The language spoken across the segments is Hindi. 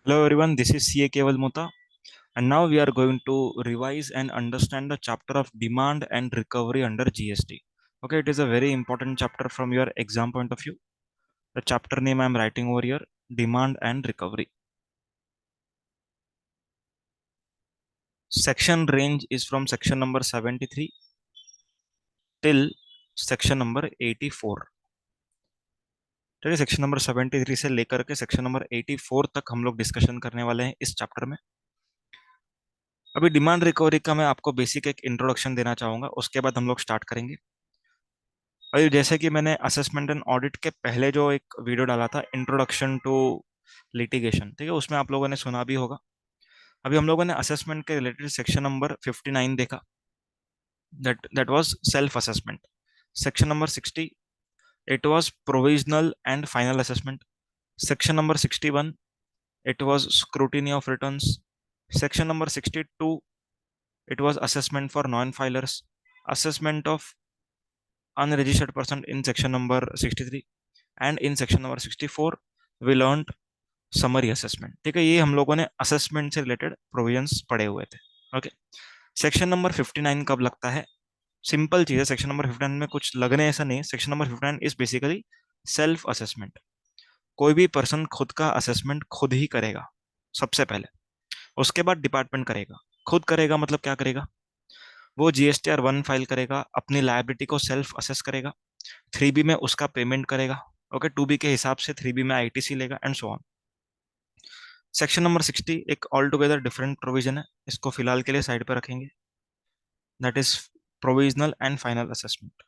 Hello everyone, this is CA Keval Mota, and now we are going to revise and understand the chapter of demand and recovery under GST. Okay, it is a very important chapter from your exam point of view. The chapter name I am writing over here, demand and recovery. Section range is from section number 73 till section number 84. ठीक है, सेक्शन नंबर 73 से लेकर के सेक्शन नंबर 84 तक हम लोग डिस्कशन करने वाले हैं इस चैप्टर में। अभी डिमांड रिकवरी का मैं आपको बेसिक एक इंट्रोडक्शन देना चाहूंगा, उसके बाद हम लोग स्टार्ट करेंगे। अभी जैसे कि मैंने असेसमेंट एंड ऑडिट के पहले जो एक वीडियो डाला था, इंट्रोडक्शन टू लिटिगेशन, ठीक है, उसमें आप लोगों ने सुना भी होगा। अभी हम लोगों ने असेसमेंट के रिलेटेड सेक्शन नंबर 59 देखा, that was self assessment. Section number 60, it was provisional and final assessment. Section number 61, it was scrutiny of returns. Section number 62, it was assessment for non-filers, assessment of unregistered person in section number 63, and in section number 64 we learned summary assessment. ठीक है, ये हम लोगों ने असेसमेंट से रिलेटेड प्रोविजंस पढ़े हुए थे। ओके, सेक्शन नंबर 59 कब लगता है? सिंपल चीज है, सेक्शन नंबर 59 में कुछ लगने ऐसा नहीं। Section number 59 is basically self assessment. कोई भी पर्सन खुद का असेसमेंट खुद ही करेगा सबसे पहले, उसके बाद डिपार्टमेंट करेगा। खुद करेगा मतलब क्या करेगा? वो GSTR 1 फाइल करेगा, अपनी लायबिलिटी को सेल्फ असेस करेगा, 3B में उसका पेमेंट करेगा। ओके, 2B के हिसाब से 3B में ITC लेगा and so on. Section number 60 एक ऑल टुगेदर डिफरेंट प्रोविजन है, इसको फिलहाल के लिए साइड पर रखेंगे। That is provisional and final assessment.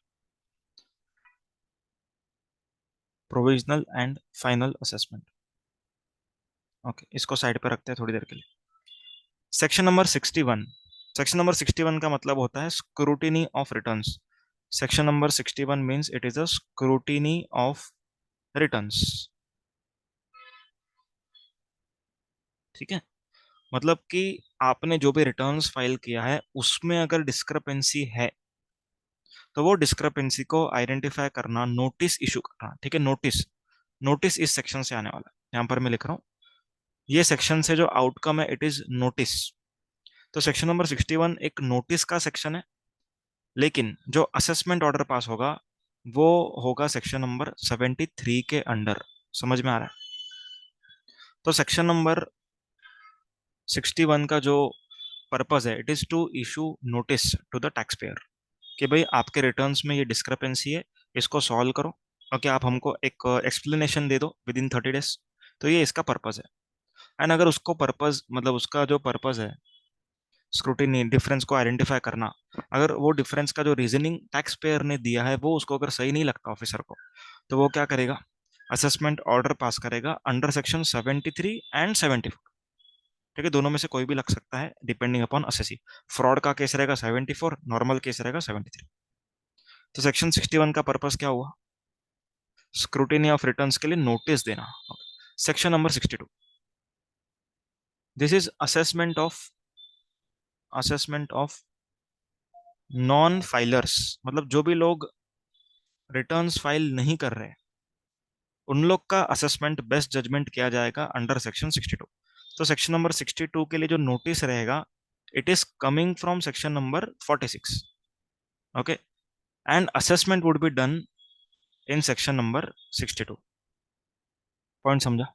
Provisional and final assessment. Okay, इसको साइड पर रखते हैं थोड़ी देर के लिए। सेक्शन नंबर 61, सेक्शन नंबर 61 का मतलब होता है scrutiny of returns. Section number 61 means it is a scrutiny of returns. ठीक है, मतलब कि आपने जो भी रिटर्न्स फाइल किया है उसमें अगर डिस्क्रपेंसी है तो वो डिस्क्रपेंसी को आइडेंटिफाई करना, नोटिस इशू करना। ठीक है, नोटिस, नोटिस इस सेक्शन से आने वाला है। यहां पर मैं लिख रहा हूँ, ये सेक्शन से जो आउटकम है इट इज नोटिस। तो सेक्शन नंबर 61 एक नोटिस का सेक्शन है, लेकिन जो असेसमेंट ऑर्डर पास होगा वो होगा सेक्शन नंबर 73 के अंडर। समझ में आ रहा है? तो सेक्शन नंबर 61 का जो पर्पज है, it is to issue notice to the tax payer कि भाई आपके रिटर्न्स में ये डिस्क्रपेंसी है, इसको सॉल्व करो। ओके, आप हमको एक एक्सप्लेनेशन दे दो विद इन 30 डेज। तो ये इसका पर्पज है। एंड अगर उसको पर्पज, मतलब उसका जो पर्पज है स्क्रूटिनी डिफरेंस को आइडेंटिफाई करना, अगर वो डिफरेंस का जो रीजनिंग टैक्स पेयर ने दिया है वो उसको अगर सही नहीं लगता ऑफिसर को, तो वो क्या करेगा? असेसमेंट ऑर्डर पास करेगा अंडर सेक्शन 73 एंड 74। ठीक है, दोनों में से कोई भी लग सकता है डिपेंडिंग अपॉन असेसी। फ्रॉड का केस रहेगा 74, नॉर्मल केस रहेगा 73। तो सेक्शन 61 का पर्पस क्या हुआ? स्क्रूटिनी ऑफ रिटर्न्स के लिए नोटिस देना। Section number 62, this is assessment of non filers, मतलब जो भी लोग रिटर्न्स फाइल नहीं कर रहे उन लोग का असेसमेंट बेस्ट जजमेंट किया जाएगा अंडर सेक्शन 62। तो सेक्शन नंबर 62 के लिए जो नोटिस रहेगा it is coming from section number 46। Okay, and assessment would be done in section number 62। Point समझा?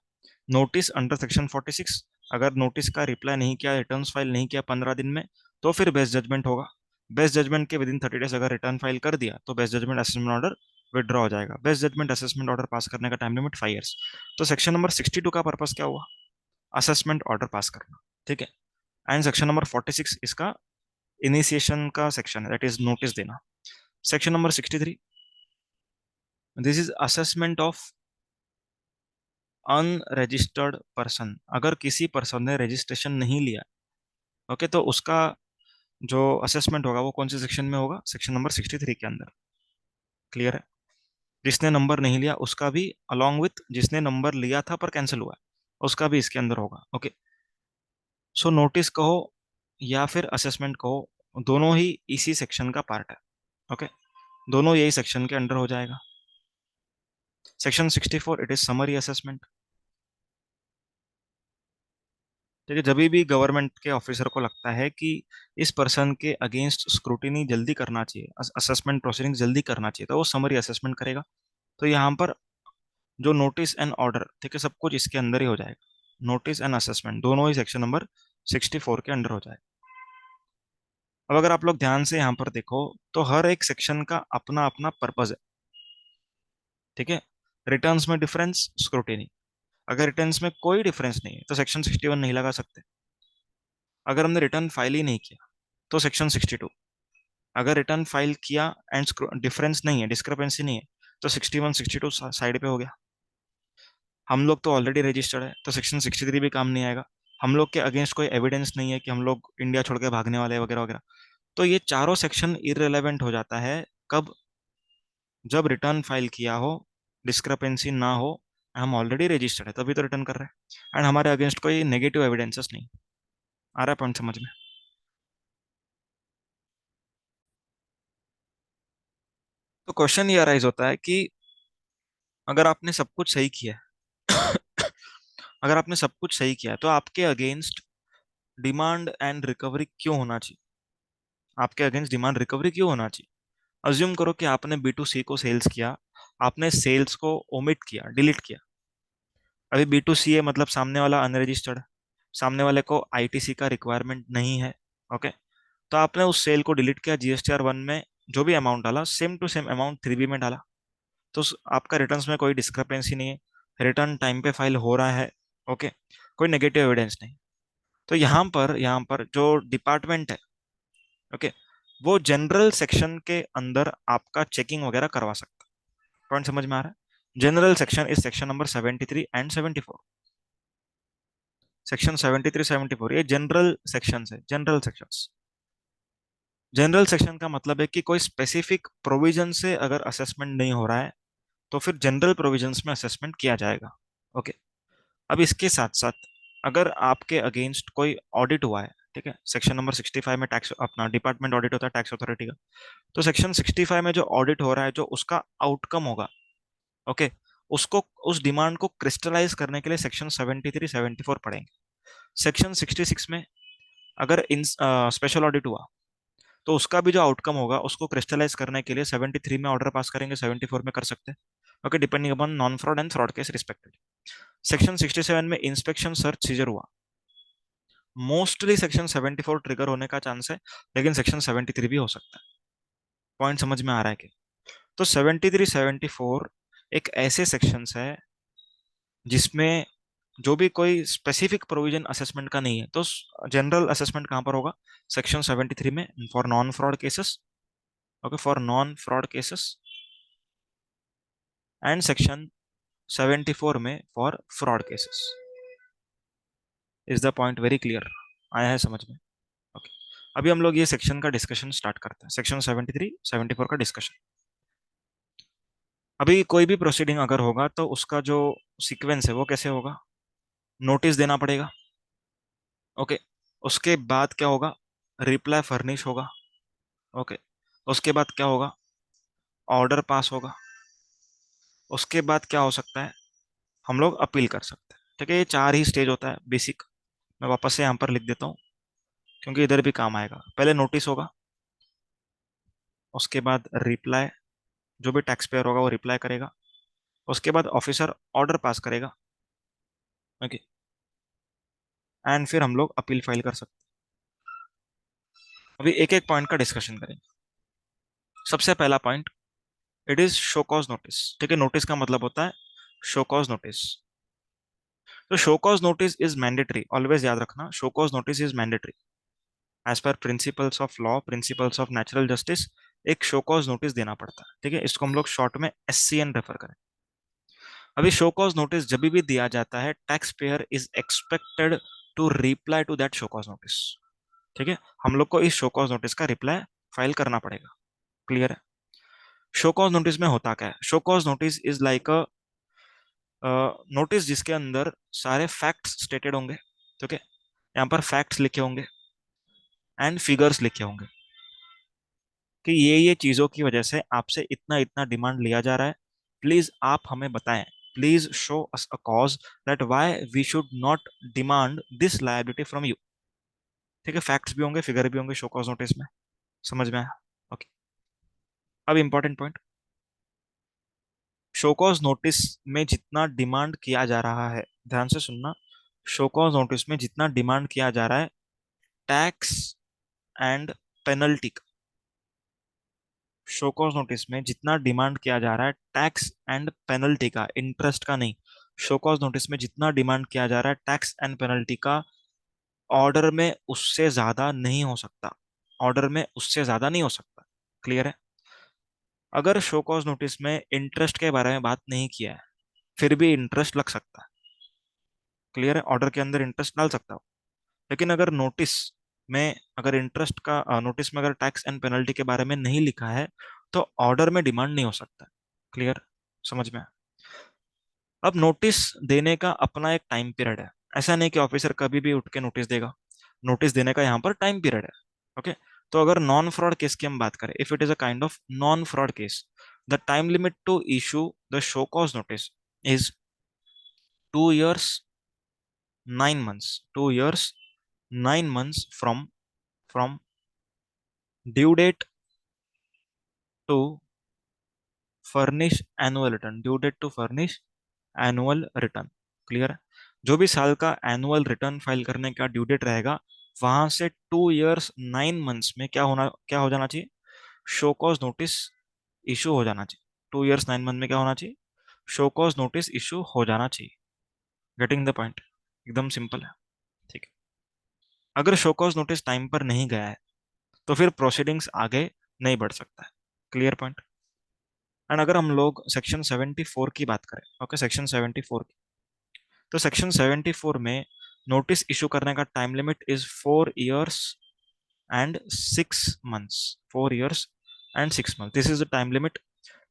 नोटिस अंडर सेक्शन 46, अगर नोटिस का रिप्लाई नहीं किया, रिटर्न्स फाइल नहीं किया 15 दिन में, तो फिर बेस्ट जजमेंट होगा। बेस्ट जजमेंट के विद इन 30 डेज अगर रिटर्न फाइल कर दिया तो best judgment assessment order withdraw हो जाएगा। Best judgment assessment order pass करने का टाइम लिमिट 5 ईयर्स। तो सेक्शन नंबर 62 का पर्पस क्या हुआ? असेसमेंट ऑर्डर पास करना। ठीक है, एंड सेक्शन नंबर 46 इसका इनिशिएशन का सेक्शन है, दैट इज नोटिस देना। Section number 63, this is assessment of unregistered person. अगर किसी पर्सन ने रजिस्ट्रेशन नहीं लिया, ओके, तो उसका जो असेसमेंट होगा वो कौन से सेक्शन में होगा? सेक्शन नंबर 63 के अंदर। क्लियर है? जिसने नंबर नहीं लिया उसका भी, अलॉन्ग विथ जिसने नंबर लिया था पर कैंसिल हुआ है, उसका भी इसके अंदर होगा। ओके, सो नोटिस कहो या फिर असेसमेंट कहो, दोनों ही इसी सेक्शन का पार्ट है। ओके, दोनों यही सेक्शन के अंडर हो जाएगा। Section 64, it is summary assessment. ठीक है, जब भी गवर्नमेंट के ऑफिसर को लगता है कि इस पर्सन के अगेंस्ट स्क्रूटिनी जल्दी करना चाहिए, असेसमेंट प्रोसीडिंग जल्दी करना चाहिए, तो वो समरी असेसमेंट करेगा। तो यहाँ पर जो नोटिस एंड ऑर्डर, ठीक है, सब कुछ इसके अंदर ही हो जाएगा। नोटिस एंड असेसमेंट दोनों ही सेक्शन नंबर 64 के अंडर हो जाएगा। अब अगर आप लोग ध्यान से यहाँ पर देखो तो हर एक सेक्शन का अपना अपना पर्पज है। ठीक है, रिटर्न्स में डिफरेंस, स्क्रूटिनी। अगर रिटर्न्स में कोई डिफरेंस नहीं है तो सेक्शन 61 नहीं लगा सकते। अगर हमने रिटर्न फाइल ही नहीं किया तो सेक्शन 62। अगर रिटर्न फाइल किया एंड डिफरेंस नहीं है, डिस्क्रिपेंसी नहीं है, तो 61 62 साइड पे हो गया। हम लोग तो ऑलरेडी रजिस्टर्ड है तो सेक्शन 63 भी काम नहीं आएगा। हम लोग के अगेंस्ट कोई एविडेंस नहीं है कि हम लोग इंडिया छोड़ के भागने वाले हैं वगैरह वगैरह। तो ये चारों सेक्शन इररिलेवेंट हो जाता है। कब? जब रिटर्न फाइल किया हो, डिस्क्रिपेंसी ना हो, हम ऑलरेडी रजिस्टर्ड है तभी तो रिटर्न कर रहे हैं, एंड हमारे अगेंस्ट कोई नेगेटिव एविडेंसेस नहीं। आ रहा है पॉइंट समझ में? तो क्वेश्चन ये अराइज होता है कि अगर आपने सब कुछ सही किया है अगर आपने सब कुछ सही किया है तो आपके अगेंस्ट डिमांड एंड रिकवरी क्यों होना चाहिए? आपके अगेंस्ट डिमांड रिकवरी क्यों होना चाहिए? अज्यूम करो कि आपने बी टू सी को सेल्स किया, आपने सेल्स को ओमिट किया, डिलीट किया। अभी बी टू सी है मतलब सामने वाला अनरजिस्टर्ड, सामने वाले को आईटीसी का रिक्वायरमेंट नहीं है। ओके, तो आपने उस सेल को डिलीट किया, जीएसटीआर वन में जो भी अमाउंट डाला same to same amount three B में डाला। तो आपका रिटर्न्स में कोई डिस्क्रिपेंसी नहीं है, रिटर्न टाइम पे फाइल हो रहा है। ओके, कोई नेगेटिव एविडेंस नहीं। तो यहाँ पर जो डिपार्टमेंट है, ओके, वो जनरल सेक्शन के अंदर आपका चेकिंग वगैरह करवा सकता है। पॉइंट समझ में आ रहा है? General section is section number 73 and 74। Section 73 74 ये जनरल सेक्शन है, जनरल सेक्शंस। जनरल सेक्शन का मतलब है कि कोई स्पेसिफिक प्रोविजन से अगर असेसमेंट नहीं हो रहा है तो फिर जनरल प्रोविजंस में असेसमेंट किया जाएगा। ओके, अब इसके साथ साथ अगर आपके अगेंस्ट कोई ऑडिट हुआ है, ठीक है, सेक्शन नंबर 65 में टैक्स अपना डिपार्टमेंट ऑडिट होता है टैक्स अथॉरिटी का। तो सेक्शन 65 में जो ऑडिट हो रहा है, जो उसका आउटकम होगा, ओके, उसको, उस डिमांड को क्रिस्टलाइज करने के लिए सेक्शन 73 74 पढ़ेंगे। सेक्शन 66 में अगर इन स्पेशल ऑडिट हुआ तो उसका भी जो आउटकम होगा उसको क्रिस्टलाइज करने के लिए 73 में ऑर्डर पास करेंगे, 74 में कर सकते हैं। Okay, depending upon non fraud and fraud case respective. Section 67 में इंस्पेक्शन सर्च सीजर हुआ, मोस्टली सेक्शन 74 ट्रिगर होने का चांस है, लेकिन सेक्शन 73 भी हो सकता है। पॉइंट समझ में आ रहा है कि? तो 73 74 एक ऐसे सेक्शंस है जिसमें जो भी कोई स्पेसिफिक प्रोविजन असेसमेंट का नहीं है, तो जनरल असेसमेंट कहां पर होगा? सेक्शन 73 में for non fraud cases. Okay, for non fraud cases, and section 74 में for fraud cases. Is the point very clear? आया है समझ में? ओके, अभी हम लोग ये सेक्शन का डिस्कशन स्टार्ट करते हैं, सेक्शन 73 74 का डिस्कशन। अभी कोई भी प्रोसीडिंग अगर होगा तो उसका जो सीक्वेंस है वो कैसे होगा? नोटिस देना पड़ेगा। ओके, उसके बाद क्या होगा? रिप्लाई फर्निश होगा। ओके, उसके बाद क्या होगा? ऑर्डर पास होगा। उसके बाद क्या हो सकता है? हम लोग अपील कर सकते हैं। ठीक है, ये चार ही स्टेज होता है बेसिक। मैं वापस से यहाँ पर लिख देता हूँ क्योंकि इधर भी काम आएगा। पहले नोटिस होगा, उसके बाद रिप्लाई, जो भी टैक्स पेयर होगा वो रिप्लाई करेगा। उसके बाद ऑफिसर ऑर्डर पास करेगा। ओके, एंड फिर हम लोग अपील फाइल कर सकते हैं। अभी एक एक पॉइंट का डिस्कशन करेंगे। सबसे पहला point, it is show cause notice. ठीक है, नोटिस का मतलब होता है शो कॉज नोटिस। तो show cause notice is mandatory, always याद रखना, show cause notice is mandatory as per principles of law, principles of natural justice. एक शो कॉज नोटिस देना पड़ता है। ठीक है, इसको हम लोग शॉर्ट में एससीएन रेफर करें। अभी शो कॉज नोटिस जब भी दिया जाता है, tax payer is expected to reply to that show cause notice. ठीक है, हम लोग को इस शो कॉज नोटिस का रिप्लाई फाइल करना पड़ेगा। क्लियर है? शो कॉज नोटिस में होता क्या है? Show cause notice is like a notice जिसके अंदर सारे फैक्ट्स स्टेटेड होंगे। ठीक है, यहाँ पर फैक्ट्स लिखे होंगे एंड फिगर्स लिखे होंगे कि ये चीजों की वजह से आपसे इतना इतना डिमांड लिया जा रहा है, प्लीज आप हमें बताएं। Please show us a cause that why we should not demand this liability from you. ठीक है, फैक्ट्स भी होंगे, फिगर भी होंगे शो कॉज नोटिस में। समझ में आया? ओके, अब important point, show cause notice में जितना डिमांड किया जा रहा है, ध्यान से सुनना, शो कॉज नोटिस में जितना डिमांड किया जा रहा है टैक्स एंड पेनल्टी का, शो कॉज नोटिस में जितना डिमांड किया जा रहा है टैक्स एंड पेनल्टी का, इंटरेस्ट का नहीं, शो कॉज नोटिस में जितना डिमांड किया जा रहा है टैक्स एंड पेनल्टी का, ऑर्डर में उससे ज्यादा नहीं हो सकता, ऑर्डर में उससे ज्यादा नहीं हो सकता। क्लियर है? अगर शो कॉज नोटिस में इंटरेस्ट के बारे में बात नहीं किया है, फिर भी इंटरेस्ट लग सकता है। क्लियर है? ऑर्डर के अंदर इंटरेस्ट डाल सकता हो, लेकिन अगर नोटिस में, अगर इंटरेस्ट का नोटिस में अगर टैक्स एंड पेनल्टी के बारे में नहीं लिखा है तो ऑर्डर में डिमांड नहीं हो सकता। क्लियर? समझ में? अब नोटिस देने का अपना एक टाइम पीरियड है, ऐसा नहीं कि ऑफिसर कभी भी उठ के नोटिस देगा, नोटिस देने का यहाँ पर टाइम पीरियड है। ओके, तो अगर नॉन फ्रॉड केस की हम बात करें, if it is a kind of non fraud case, the time limit to issue the show cause notice is 2 years 9 months, 2 years 9 months from due date to furnish annual return, due date to furnish annual return. Clear है? जो भी साल का एनुअल रिटर्न फाइल करने का ड्यू डेट रहेगा, वहां से 2 years 9 months में क्या हो जाना चाहिए? शो कॉज नोटिस इशू हो जाना चाहिए। 2 years 9 month में क्या होना चाहिए? शो कॉज नोटिस इशू हो जाना चाहिए। Getting the point? एकदम सिंपल है। ठीक है, अगर शो कॉज नोटिस टाइम पर नहीं गया है तो फिर प्रोसीडिंग्स आगे नहीं बढ़ सकता है। Clear point? एंड अगर हम लोग सेक्शन 74 की बात करें, ओके, सेक्शन 74 की, तो सेक्शन 74 में नोटिस इशू करने का time limit is 4 years and 6 months, 4 years and 6 months, this is the time limit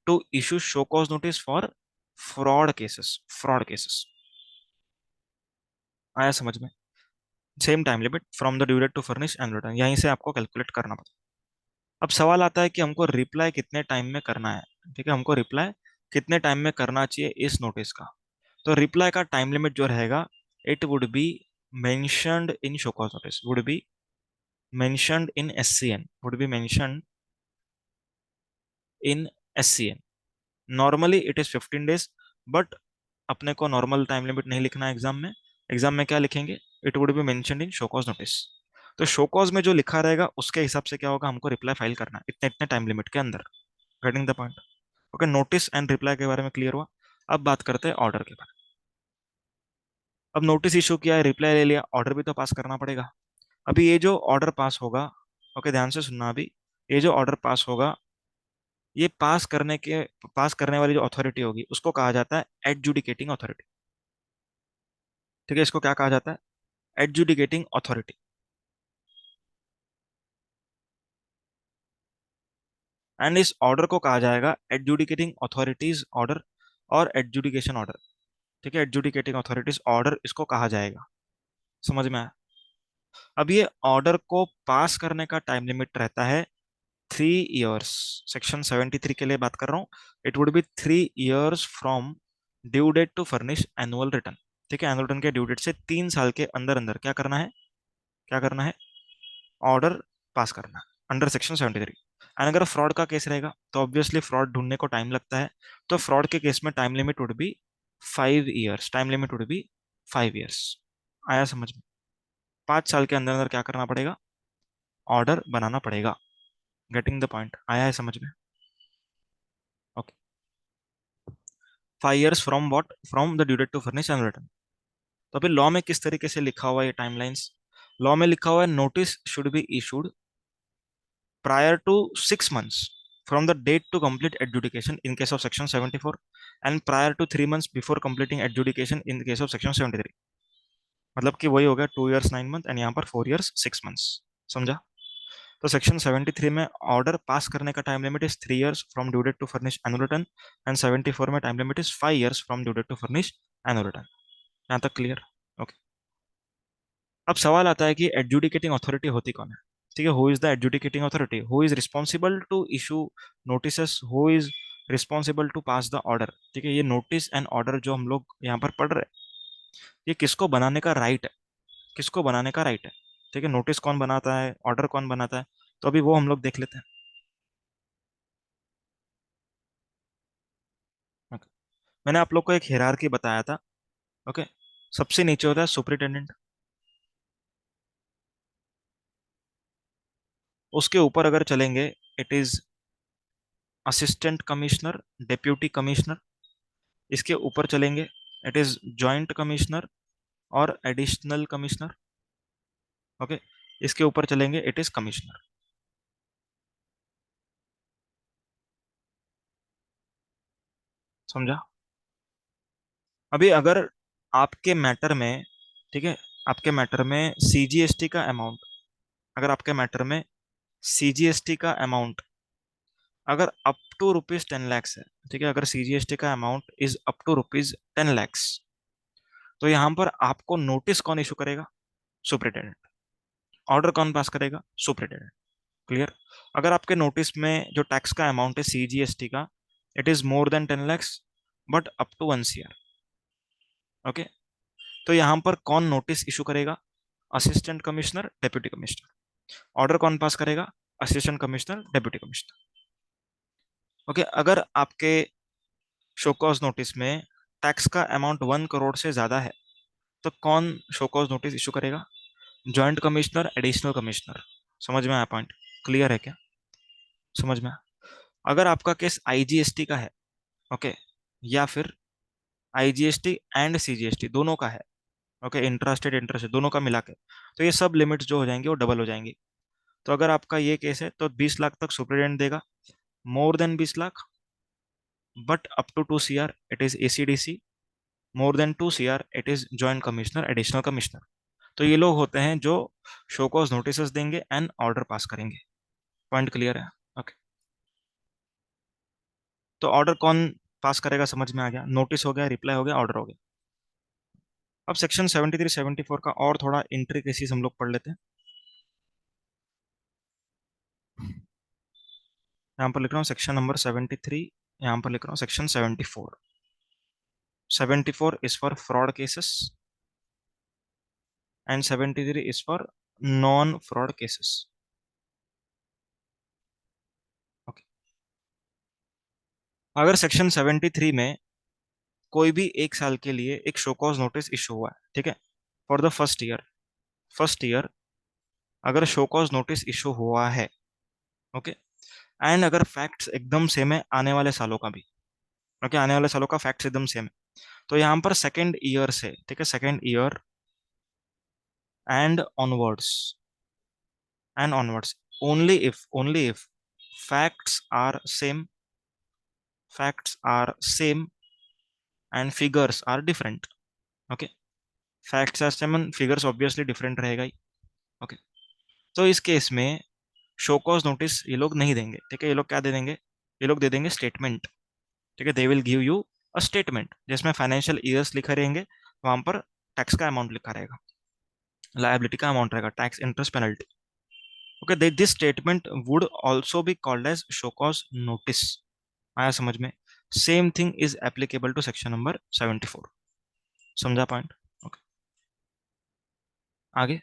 to issue show cause notice for fraud cases, fraud cases. आया समझ में? Same time limit from the due date to furnish and return, यहीं से आपको कैलकुलेट करना पड़ता है। अब सवाल आता है कि हमको रिप्लाई कितने टाइम में करना है। ठीक है, हमको रिप्लाई कितने टाइम में करना चाहिए इस नोटिस का। तो रिप्लाई का टाइम लिमिट जो रहेगा, it would B mentioned in show cause notice, would be mentioned in SCN, would be mentioned in SCN। Normally it is 15 days, but अपने को नॉर्मल टाइम लिमिट नहीं लिखना है एग्जाम में। एग्जाम में क्या लिखेंगे? It would B mentioned in show cause notice. तो शो कॉज में जो लिखा रहेगा उसके हिसाब से क्या होगा, हमको रिप्लाई फाइल करना है इतने इतने टाइम लिमिट के अंदर। Getting the point? Okay, notice and reply के बारे में क्लियर हुआ। अब बात करते हैं ऑर्डर के बारे में। अब नोटिस इशू किया है, रिप्लाई ले लिया, ऑर्डर भी तो पास करना पड़ेगा। अभी ये जो ऑर्डर पास होगा, ओके ध्यान से सुनना, अभी ये जो ऑर्डर पास होगा, ये पास करने वाली जो अथॉरिटी होगी उसको कहा जाता है एडजुडिकेटिंग अथॉरिटी। ठीक है, इसको क्या कहा जाता है? Adjudicating authority. एंड इस ऑर्डर को कहा जाएगा एडजुडिकेटिंग अथॉरिटीज ऑर्डर और एडजुडिकेशन ऑर्डर। ठीक है, एडजुडिकेटिंग अथॉरिटीज ऑर्डर इसको कहा जाएगा। समझ में आया? अब ये ऑर्डर को पास करने का टाइम लिमिट रहता है 3 years। सेक्शन 73 के लिए बात कर रहा हूँ। It would be 3 years from due date to furnish annual return. ठीक है, एनुअल रिटर्न के ड्यू डेट से 3 साल के अंदर अंदर क्या करना है? क्या करना है? ऑर्डर पास करना है अंडर सेक्शन 73। एंड अगर फ्रॉड का केस रहेगा तो ऑब्वियसली फ्रॉड ढूंढने को टाइम लगता है, तो फ्रॉड के केस में time limit would be 5 years, time limit would be 5 years। आया समझ में? 5 साल के अंदर अंदर क्या करना पड़ेगा? ऑर्डर बनाना पड़ेगा। Getting the point? आया है समझ में? Okay, 5 years from what? From the due date to furnish and return. तो अभी लॉ में किस तरीके से लिखा हुआ है ये टाइमलाइंस? लॉ में लिखा हुआ है notice should be issued prior to 6 months from the date to complete adjudication in case of section 74, and prior to 3 months before completing adjudication in the case of section 73। मतलब कि वही हो गया 2 years 9 month एंड यहाँ पर 4 years 6 months। समझा? तो सेक्शन 73 में ऑर्डर पास करने का time limit is 3 years from due date to furnish annual return, and 74 में time limit is 5 years from due date to furnish annual return. यहाँ तक क्लियर? ओके, अब सवाल आता है कि एडजुडिकेटिंग अथॉरिटी होती कौन है? ठीक है, who is the adjudicating authority, who is responsible to issue notices, who is responsible to pass the order. ठीक है, ये नोटिस एंड ऑर्डर जो हम लोग यहाँ पर पढ़ रहे हैं, ये किसको बनाने का राइट है, किसको बनाने का राइट है। ठीक है, नोटिस कौन बनाता है, ऑर्डर कौन बनाता है, तो अभी वो हम लोग देख लेते हैं। Okay. मैंने आप लोग को एक हिरार्की बताया था। ओके, सबसे नीचे होता है सुपरिटेंडेंट, उसके ऊपर अगर चलेंगे it is assistant commissioner, deputy commissioner. इसके ऊपर चलेंगे इट इज जॉइंट कमिश्नर और एडिशनल कमिश्नर। ओके, इसके ऊपर चलेंगे इट इज कमिश्नर। समझा? अभी अगर आपके मैटर में, ठीक है, आपके मैटर में सीजीएसटी का अमाउंट, अगर आपके मैटर में सीजीएसटी का अमाउंट अगर अप टू रुपीज 10 lakhs है, ठीक है, अगर सीजीएसटी का amount is up to rupees 10 lakhs, तो यहां पर आपको नोटिस कौन इशू करेगा? सुप्रिटेंडेंट। ऑर्डर कौन पास करेगा? सुप्रिटेंडेंट। क्लियर? अगर आपके नोटिस में जो टैक्स का अमाउंट है सीजीएसटी का, it is more than 10 lakhs but up to 1 CR। Okay, तो यहां पर कौन नोटिस इशू करेगा? Assistant commissioner, deputy commissioner. Order कौन पास करेगा? Assistant commissioner, deputy commissioner. Okay, अगर आपके शोकॉज नोटिस में टैक्स का अमाउंट 1 करोड़ से ज्यादा है, तो कौन शोकॉज नोटिस इशू करेगा? Joint commissioner, additional commissioner. समझ में आया पॉइंट? क्लियर है क्या? समझ में आया? अगर आपका केस आईजीएसटी का है, ओके, या फिर आईजीएसटी एंड सीजीएसटी दोनों का है, okay, intra state intra state दोनों का मिला के, तो ये सब लिमिट्स जो हो जाएंगे वो डबल हो जाएंगी। तो अगर आपका ये केस है तो 20 लाख तक सुप्रीडेंट देगा, more than 20 lakh but up to 2 CR it is ACDC, more than 2 CR it is joint commissioner, additional commissioner. तो ये लोग होते हैं जो शो कॉज नोटिस देंगे एंड ऑर्डर पास करेंगे। पॉइंट क्लियर है? ओके, तो ऑर्डर कौन पास करेगा समझ में आ गया। नोटिस हो गया, रिप्लाई हो गया, ऑर्डर हो गया। अब सेक्शन 73-74 का और थोड़ा इंट्रिकेसीज हम लोग पढ़ लेते हैं। यहाँ पर लिख रहा हूँ सेक्शन नंबर 73, यहाँ पर लिख रहा हूँ section 74। 74 is for fraud cases and 73 is for non fraud cases. Okay, अगर सेक्शन 73 में कोई भी 1 साल के लिए एक शो कॉज नोटिस इशू हुआ है, ठीक है, for the first year, first year अगर शो कॉज नोटिस इशू हुआ है, ओके, एंड अगर फैक्ट्स एकदम सेम है आने वाले सालों का भी, ओके, आने वाले सालों का फैक्ट्स एकदम सेम है, तो यहाँ पर सेकेंड ईयर से, ठीक है, second year and onwards, and onwards, only if facts are same, facts are same and figures are different। Okay, facts are same, figures obviously different रहेगा ही। ओके, तो इस केस में शो कॉज नोटिस ये लोग नहीं देंगे, ठीक है, ये लोग क्या दे देंगे? ये लोग दे देंगे स्टेटमेंट। ठीक है, they will give you a statement जिसमें फाइनेंशियल ईयर्स लिखा रहेंगे, वहां पर टैक्स का अमाउंट लिखा रहेगा, लायबिलिटी का अमाउंट रहेगा, tax interest penalty. Okay, this statement would also be called as show cause notice. आया समझ में? Same thing is applicable to section number 74। समझा पॉइंट? ओके, आगे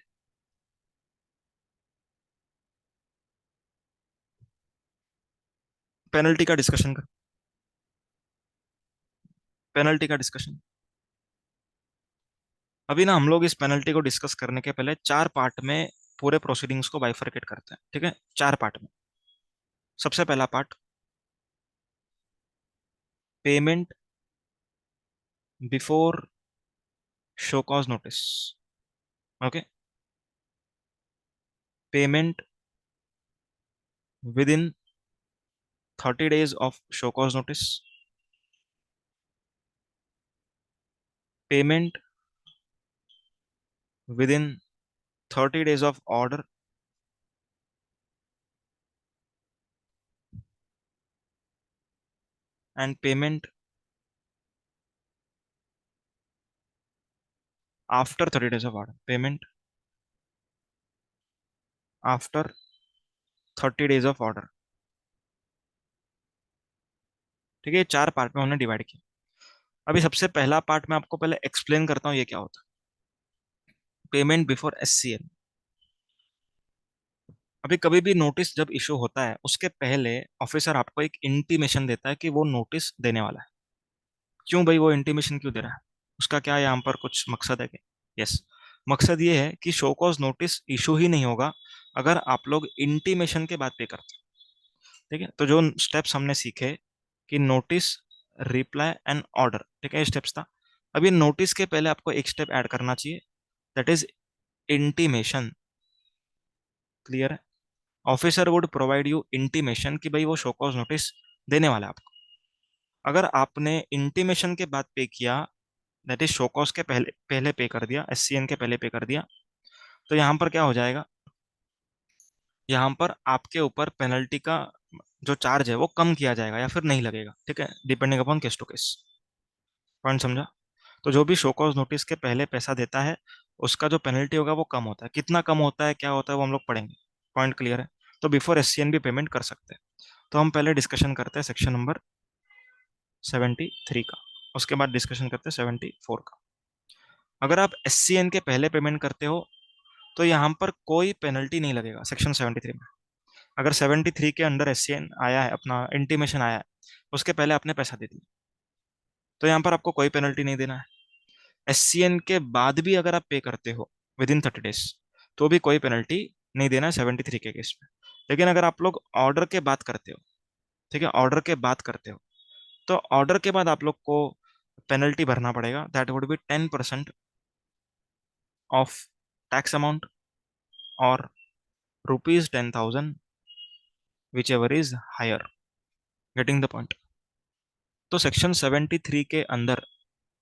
पेनल्टी का डिस्कशन कर, पेनल्टी का डिस्कशन। अभी ना हम लोग इस पेनल्टी को डिस्कस करने के पहले 4 पार्ट में पूरे प्रोसीडिंग्स को बाइफरकेट करते हैं, ठीक है, 4 पार्ट में। सबसे पहला part, payment before show cause notice. Okay, payment with in 30 days of show cause notice, payment with in 30 days of order, and payment after 30 days of order, payment after 30 days of order. ठीक है, ये 4 पार्ट में हमने डिवाइड किया। अभी सबसे पहला पार्ट मैं आपको पहले एक्सप्लेन करता हूँ ये क्या होता है, पेमेंट बिफोर एससीएन। अभी कभी भी नोटिस जब इशू होता है उसके पहले ऑफिसर आपको एक इंटीमेशन देता है कि वो नोटिस देने वाला है। क्यों भाई वो इंटीमेशन क्यों दे रहा है, उसका क्या यहाँ पर कुछ मकसद है क्या? यस, मकसद ये है कि शो कॉज नोटिस इशू ही नहीं होगा अगर आप लोग इंटीमेशन के बाद पे करते हो। ठीक है, तो जो स्टेप्स हमने सीखे कि नोटिस, रिप्लाई एंड ऑर्डर, ठीक है, ये स्टेप्स था। अब ये नोटिस के पहले आपको एक स्टेप ऐड करना चाहिए, दैट इज इंटीमेशन। क्लियर है? Officer would provide you intimation कि भाई वो शो कॉज नोटिस देने वाला है आपको। अगर आपने इंटीमेशन के बाद पे किया, दैट इज शो कॉज के पहले पहले पे कर दिया, एससीएन के पहले पे कर दिया, तो यहाँ पर क्या हो जाएगा, यहाँ पर आपके ऊपर पेनल्टी का जो चार्ज है वो कम किया जाएगा या फिर नहीं लगेगा। ठीक है, depending upon case to case. Point समझा? तो जो भी शो कॉज नोटिस के पहले पैसा देता है उसका जो पेनल्टी होगा वो कम होता है। कितना कम होता है, क्या होता है, वो हम लोग पढ़ेंगे। पॉइंट क्लियर है? तो बिफोर एससीएन भी पेमेंट कर सकते हैं। तो हम पहले डिस्कशन करते हैं सेक्शन नंबर 73 का, उसके बाद डिस्कशन करते हैं 74 का। अगर आप एससीएन के पहले पेमेंट करते हो तो यहाँ पर कोई पेनल्टी नहीं लगेगा सेक्शन 73 में। अगर 73 के अंडर एससीएन आया है, अपना इंटीमेशन आया है, उसके पहले आपने पैसा दे दिया, तो यहाँ पर आपको कोई पेनल्टी नहीं देना है। एससीएन के बाद भी अगर आप पे करते हो विद इन 30 डेज, तो भी कोई पेनल्टी नहीं देना है 73 के केस में। लेकिन अगर आप लोग ऑर्डर के बात करते हो, ठीक है, ऑर्डर के बात करते हो, तो ऑर्डर के बाद आप लोग को पेनल्टी भरना पड़ेगा, that would be 10% of tax amount और ₹10,000 whichever is higher. Getting the point? तो सेक्शन 73 के अंदर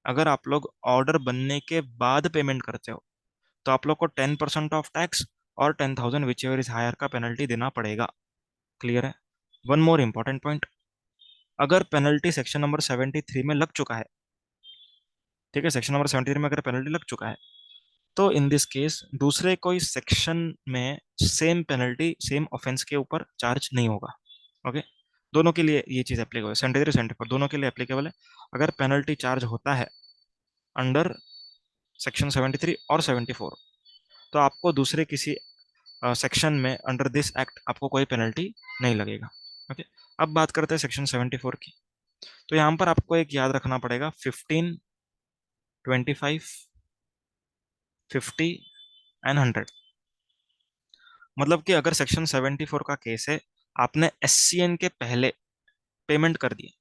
अगर आप लोग ऑर्डर बनने के बाद पेमेंट करते हो तो आप लोग को 10% ऑफ टैक्स और 10,000 विच एवर इज हायर का पेनल्टी देना पड़ेगा। क्लियर है? वन मोर इंपॉर्टेंट पॉइंट, अगर पेनल्टी सेक्शन नंबर 73 में लग चुका है, ठीक है, सेक्शन नंबर 73 में अगर पेनल्टी लग चुका है, तो इन दिस केस दूसरे कोई सेक्शन में सेम पेनल्टी सेम ऑफेंस के ऊपर चार्ज नहीं होगा। ओके, दोनों के लिए ये चीज एप्लीकेबल है, 73 74 दोनों के लिए एप्लीकेबल है। अगर पेनल्टी चार्ज होता है अंडर सेक्शन 73 और 74, तो आपको दूसरे किसी सेक्शन में अंडर दिस एक्ट आपको कोई पेनल्टी नहीं लगेगा। ओके, अब बात करते हैं सेक्शन 74 की। तो यहाँ पर आपको एक याद रखना पड़ेगा, 15, 25, 50 एंड 100। मतलब कि अगर सेक्शन 74 का केस है, आपने एससीएन के पहले पेमेंट कर दिया,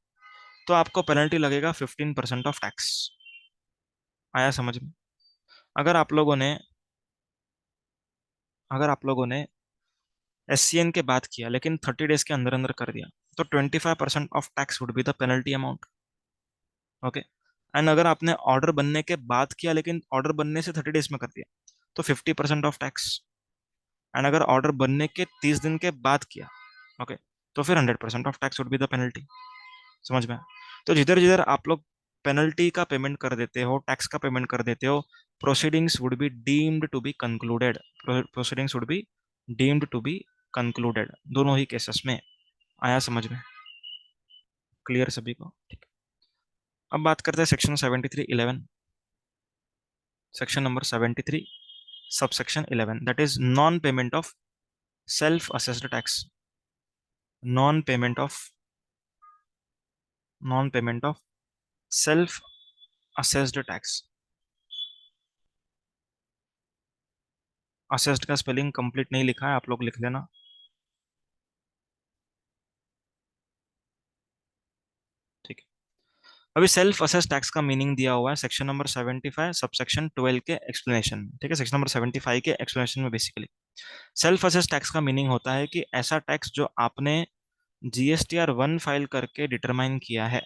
तो आपको पेनल्टी लगेगा 15% ऑफ टैक्स। आया समझ में? अगर आप लोगों ने अगर आप लोगों ने एससीएन के बाद किया लेकिन 30 डेज के अंदर अंदर कर दिया, तो 25% of tax would be the penalty amount. Okay, and अगर आपने ऑर्डर बनने के बाद किया लेकिन ऑर्डर बनने से 30 डेज में कर दिया, तो 50% ऑफ टैक्स। एंड अगर ऑर्डर बनने के 30 दिन के बाद किया, ओके, तो फिर 100% of tax would be the penalty. समझ में? तो जिधर जिधर आप लोग पेनल्टी का पेमेंट कर देते हो, टैक्स का पेमेंट कर देते हो, proceedings would be deemed to be concluded. Proceedings would be deemed to be concluded, दोनों ही केसेस में। आया समझ में? क्लियर सभी को? ठीक। अब बात करते हैं section 73(11), section number 73 subsection 11, that is non payment of self assessed tax. Non payment of non payment of self assessed tax. Assessed का स्पेलिंग कंप्लीट नहीं लिखा है, आप लोग लिख लेना। ठीक है, अभी सेल्फ असेस टैक्स का मीनिंग दिया हुआ है सेक्शन नंबर 75 सबसेक्शन 12 के एक्सप्लेनेशन में। ठीक है, सेक्शन नंबर 75 के एक्सप्लेनेशन में बेसिकली सेल्फ असेस टैक्स का मीनिंग होता है कि ऐसा टैक्स जो आपने GSTR 1 फाइल करके डिटरमाइन किया है।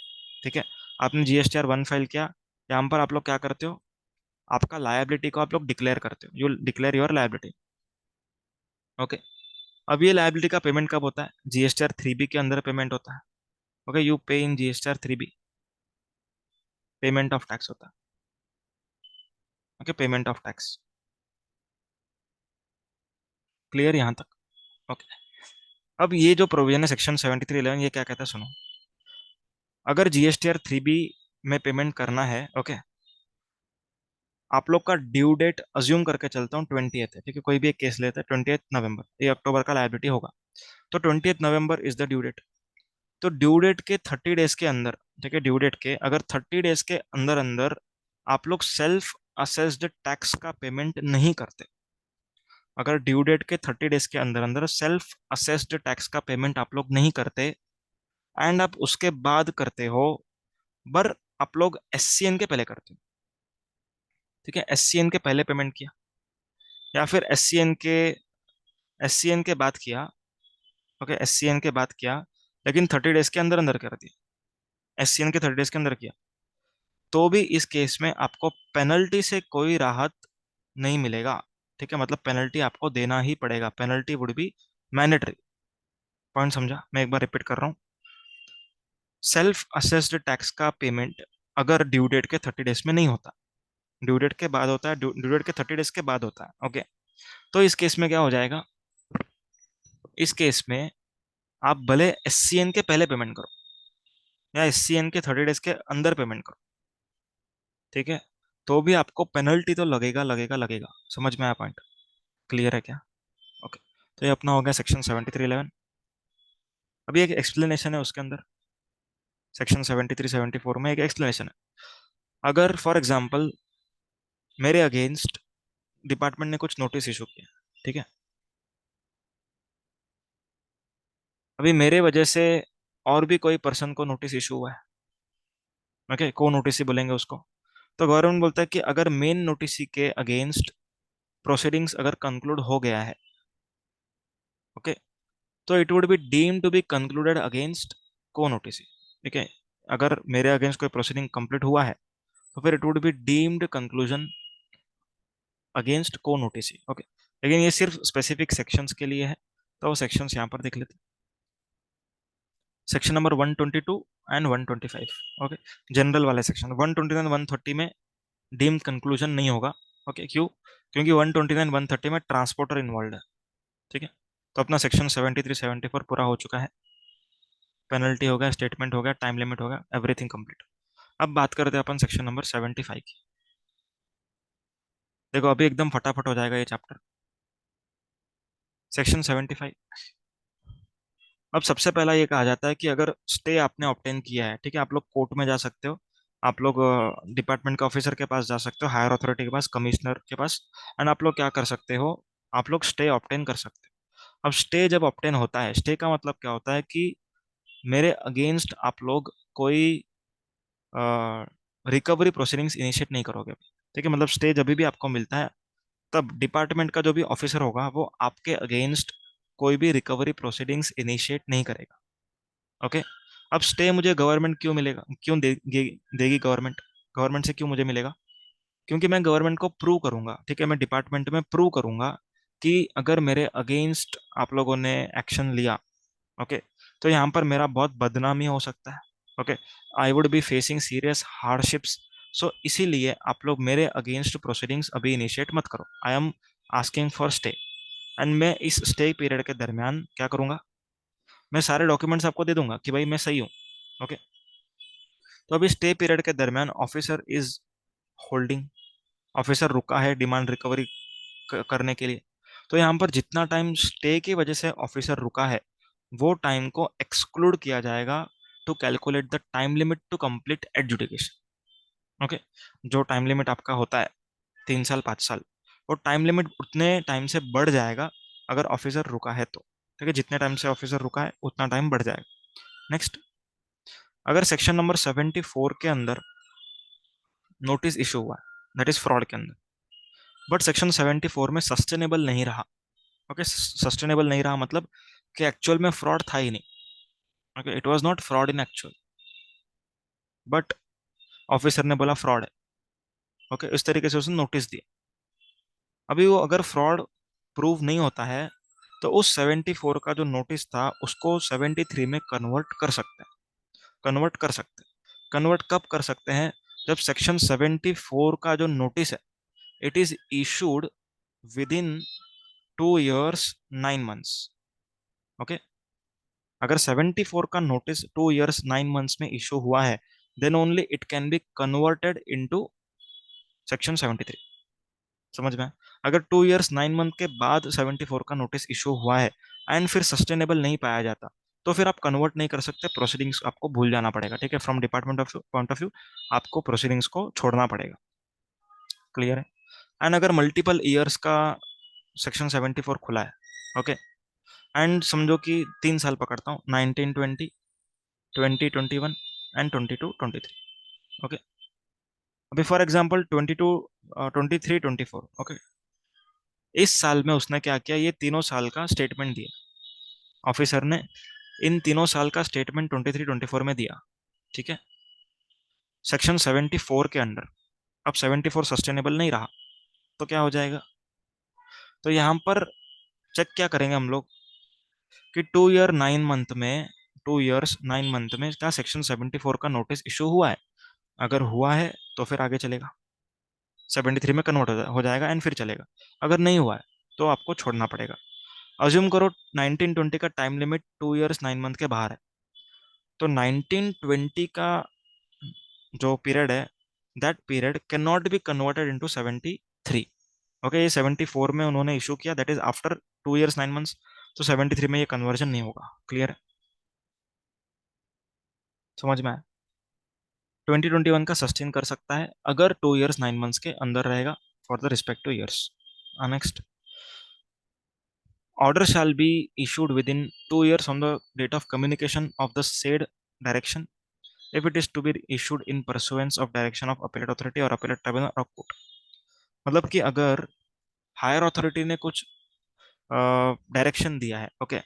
ठीक है, आपने GSTR 1 फाइल किया, यहाँ पर आप लोग क्या करते हो, आपका लायबिलिटी को आप लोग डिक्लेयर करते हो, you declare your liability. Okay, अब ये लायबिलिटी का पेमेंट कब होता है? GSTR 3B के अंदर पेमेंट होता है। ओके, यू पे इन GSTR 3B, payment of tax होता है। Okay, payment of tax. Clear यहाँ तक? ओके, अब ये जो प्रोविजन है सेक्शन 73(11), ये क्या कहता है सुनो। अगर जीएसटीआर 3B में पेमेंट करना है, ओके, आप लोग का ड्यू डेट अज्यूम करके चलता हूँ 20th है, ठीक है, कोई भी एक केस लेता है 20th नवंबर, ये अक्टूबर का लायबिलिटी होगा, तो 20th November is the due date. तो ड्यू डेट के 30 डेज के अंदर, ठीक है, ड्यू डेट के अगर 30 डेज के अंदर अंदर आप लोग सेल्फ असेस्ड टैक्स का पेमेंट नहीं करते, अगर ड्यू डेट के 30 डेज के अंदर अंदर सेल्फ असेस्ड टैक्स का पेमेंट आप लोग नहीं करते, एंड आप उसके बाद करते हो, पर आप लोग एससीएन के पहले करते हो, ठीक है, एससीएन के पहले पेमेंट किया, या फिर एससीएन के बाद किया, ओके, एससीएन के बाद किया, लेकिन 30 डेज के अंदर अंदर कर दिया, एससीएन के 30 डेज के अंदर किया, तो भी इस केस में आपको पेनल्टी से कोई राहत नहीं मिलेगा, ठीक है, मतलब पेनल्टी आपको देना ही पड़ेगा, penalty would be mandatory. Point समझा? मैं एक बार रिपीट कर रहा हूँ, सेल्फ असेस्ड टैक्स का पेमेंट अगर ड्यू डेट के 30 डेज में नहीं होता, ड्यू डेट के बाद होता है, ड्यू डेट के 30 डेज के बाद होता है, ओके, तो इस केस में क्या हो जाएगा, इस केस में आप भले एससीएन के पहले पेमेंट करो या एससीएन के 30 डेज के अंदर पेमेंट करो, ठीक है, तो भी आपको पेनल्टी तो लगेगा लगेगा लगेगा। समझ में आया पॉइंट? क्लियर है क्या? ओके, तो ये अपना हो गया सेक्शन 7311। अभी एक एक्सप्लेनेशन है उसके अंदर, सेक्शन 73-74 में एक एक्सप्लेनेशन है। अगर फॉर एग्जांपल मेरे अगेंस्ट डिपार्टमेंट ने कुछ नोटिस इशू किया, ठीक है, अभी मेरे वजह से और भी कोई पर्सन को नोटिस इशू हुआ है, ओके, को नोटिस ही बोलेंगे उसको, तो गवर्नमेंट बोलता है कि अगर मेन नोटिस के अगेंस्ट प्रोसीडिंग्स अगर कंक्लूड हो गया है, ओके, तो it would be deemed to be concluded against को नोटिस, ठीक है, अगर मेरे अगेंस्ट कोई प्रोसीडिंग कंप्लीट हुआ है तो फिर it would be deemed conclusion against को नोटिस, ओके, लेकिन ये सिर्फ स्पेसिफिक सेक्शंस के लिए है, तो वो सेक्शंस यहाँ पर देख लेते हैं, section number 122 and 125, okay, general वाले सेक्शन 129 130 में डीम्ड कंक्लूजन नहीं होगा, ओके, क्यों? क्योंकि 129 130 में ट्रांसपोर्टर इन्वॉल्व है, ठीक है, तो अपना सेक्शन 73-74 पूरा हो चुका है, पेनल्टी हो गया, स्टेटमेंट हो गया, टाइम लिमिट हो गया, एवरीथिंग कंप्लीट। अब बात करते हैं अपन सेक्शन नंबर 75 की। देखो अभी एकदम फटाफट हो जाएगा ये चैप्टर, सेक्शन 75। अब सबसे पहला ये कहा जाता है कि अगर स्टे आपने ऑब्टेन किया है, ठीक है, आप लोग कोर्ट में जा सकते हो, आप लोग डिपार्टमेंट के ऑफिसर के पास जा सकते हो, हायर अथॉरिटी के पास, कमिश्नर के पास, एंड आप लोग क्या कर सकते हो, आप लोग स्टे ऑब्टेन कर सकते हो। अब स्टे जब ऑब्टेन होता है, स्टे का मतलब क्या होता है कि मेरे अगेंस्ट आप लोग कोई रिकवरी प्रोसीडिंग्स इनिशिएट नहीं करोगे अभी, ठीक है, मतलब स्टे जब भी आपको मिलता है तब डिपार्टमेंट का जो भी ऑफिसर होगा वो आपके अगेंस्ट कोई भी रिकवरी प्रोसीडिंग्स इनिशिएट नहीं करेगा, ओके। अब स्टे मुझे गवर्नमेंट क्यों मिलेगा, क्यों देगी गवर्नमेंट, गवर्नमेंट से क्यों मुझे मिलेगा? क्योंकि मैं गवर्नमेंट को प्रूव करूंगा, ठीक है, मैं डिपार्टमेंट में प्रूव करूंगा कि अगर मेरे अगेंस्ट आप लोगों ने एक्शन लिया, ओके, तो यहाँ पर मेरा बहुत बदनामी हो सकता है, okay, I would be facing serious hardships, so इसीलिए आप लोग मेरे अगेंस्ट प्रोसीडिंग्स अभी इनिशिएट मत करो, I am asking for stay. And मैं इस स्टे पीरियड के दरमियान क्या करूंगा, मैं सारे डॉक्यूमेंट्स आपको दे दूंगा कि भाई मैं सही हूँ, ओके, तो अभी स्टे पीरियड के दरमियान ऑफिसर इज होल्डिंग, ऑफिसर रुका है डिमांड रिकवरी करने के लिए, तो यहाँ पर जितना टाइम स्टे की वजह से ऑफिसर रुका है वो टाइम को एक्सक्लूड किया जाएगा to calculate the time limit to complete adjudication, okay, जो टाइम लिमिट आपका होता है 3 साल 5 साल, वो टाइम लिमिट उतने टाइम से बढ़ जाएगा अगर ऑफिसर रुका है तो, ठीक है, जितने टाइम से ऑफिसर रुका है उतना टाइम बढ़ जाएगा। नेक्स्ट, अगर सेक्शन नंबर 74 के अंदर नोटिस इशू हुआ, दैट इज फ्रॉड के अंदर, बट सेक्शन 74 में सस्टेनेबल नहीं रहा, ओके, सस्टेनेबल नहीं रहा मतलब कि एक्चुअल में फ्रॉड था ही नहीं, okay, it was not fraud in actual, but officer ने बोला फ्रॉड है, ओके, इस तरीके से उसने नोटिस दिया। अभी वो अगर फ्रॉड प्रूव नहीं होता है तो उस 74 का जो नोटिस था उसको 73 में कन्वर्ट कर सकते हैं, कन्वर्ट कर सकते हैं, कन्वर्ट कब कर सकते हैं, जब सेक्शन 74 का जो नोटिस है it is issued within 2 years 9 months, okay, अगर 74 का नोटिस 2 years 9 months में इशू हुआ है, then only it can be converted into section 73। समझ में? अगर 2 years 9 month के बाद 74 का नोटिस इशू हुआ है एंड फिर सस्टेनेबल नहीं पाया जाता, तो फिर आप कन्वर्ट नहीं कर सकते, प्रोसीडिंग्स आपको भूल जाना पड़ेगा। ठीक है, from department of point of view आपको प्रोसीडिंग्स को छोड़ना पड़ेगा। क्लियर है? एंड अगर मल्टीपल ईयर्स का सेक्शन 74 खुला है, ओके, एंड समझो कि 3 साल पकड़ता हूँ, 1920, 2021 एंड 22-23। ओके, अभी फॉर एग्जांपल 22, 23, 24, ओके, इस साल में उसने क्या किया, ये तीनों साल का स्टेटमेंट दिया ऑफिसर ने, इन तीनों साल का स्टेटमेंट 23-24 में दिया। ठीक है, सेक्शन 74 के अंडर अब 74 सस्टेनेबल नहीं रहा, तो क्या हो जाएगा? तो यहाँ पर चेक क्या करेंगे हम लोग कि 2 year 9 month में, 2 years 9 month में क्या सेक्शन 74 का नोटिस इशू हुआ है? अगर हुआ है तो फिर आगे चलेगा, 73 में कन्वर्ट हो जाएगा एंड फिर चलेगा। अगर नहीं हुआ है तो आपको छोड़ना पड़ेगा। अज्यूम करो 1920 का टाइम लिमिट 2 years 9 month के बाहर है, तो 1920 का जो पीरियड है, that period can not be converted into 73। Okay, ये 74 में उन्होंने इशू किया, that is after 2 years 9 months, तो 73 में ये कन्वर्जन नहीं होगा। क्लियर है? समझ में आया? 2021 का सस्टेन कर सकता है अगर 2 years 9 months के अंदर रहेगा for the respective years. Next, order shall be issued within 2 years on the date of communication of the said direction if it is to be issued in pursuance of direction of appellate authority or appellate tribunal or court। मतलब कि अगर हायर अथॉरिटी ने कुछ डायरेक्शन दिया है, ओके,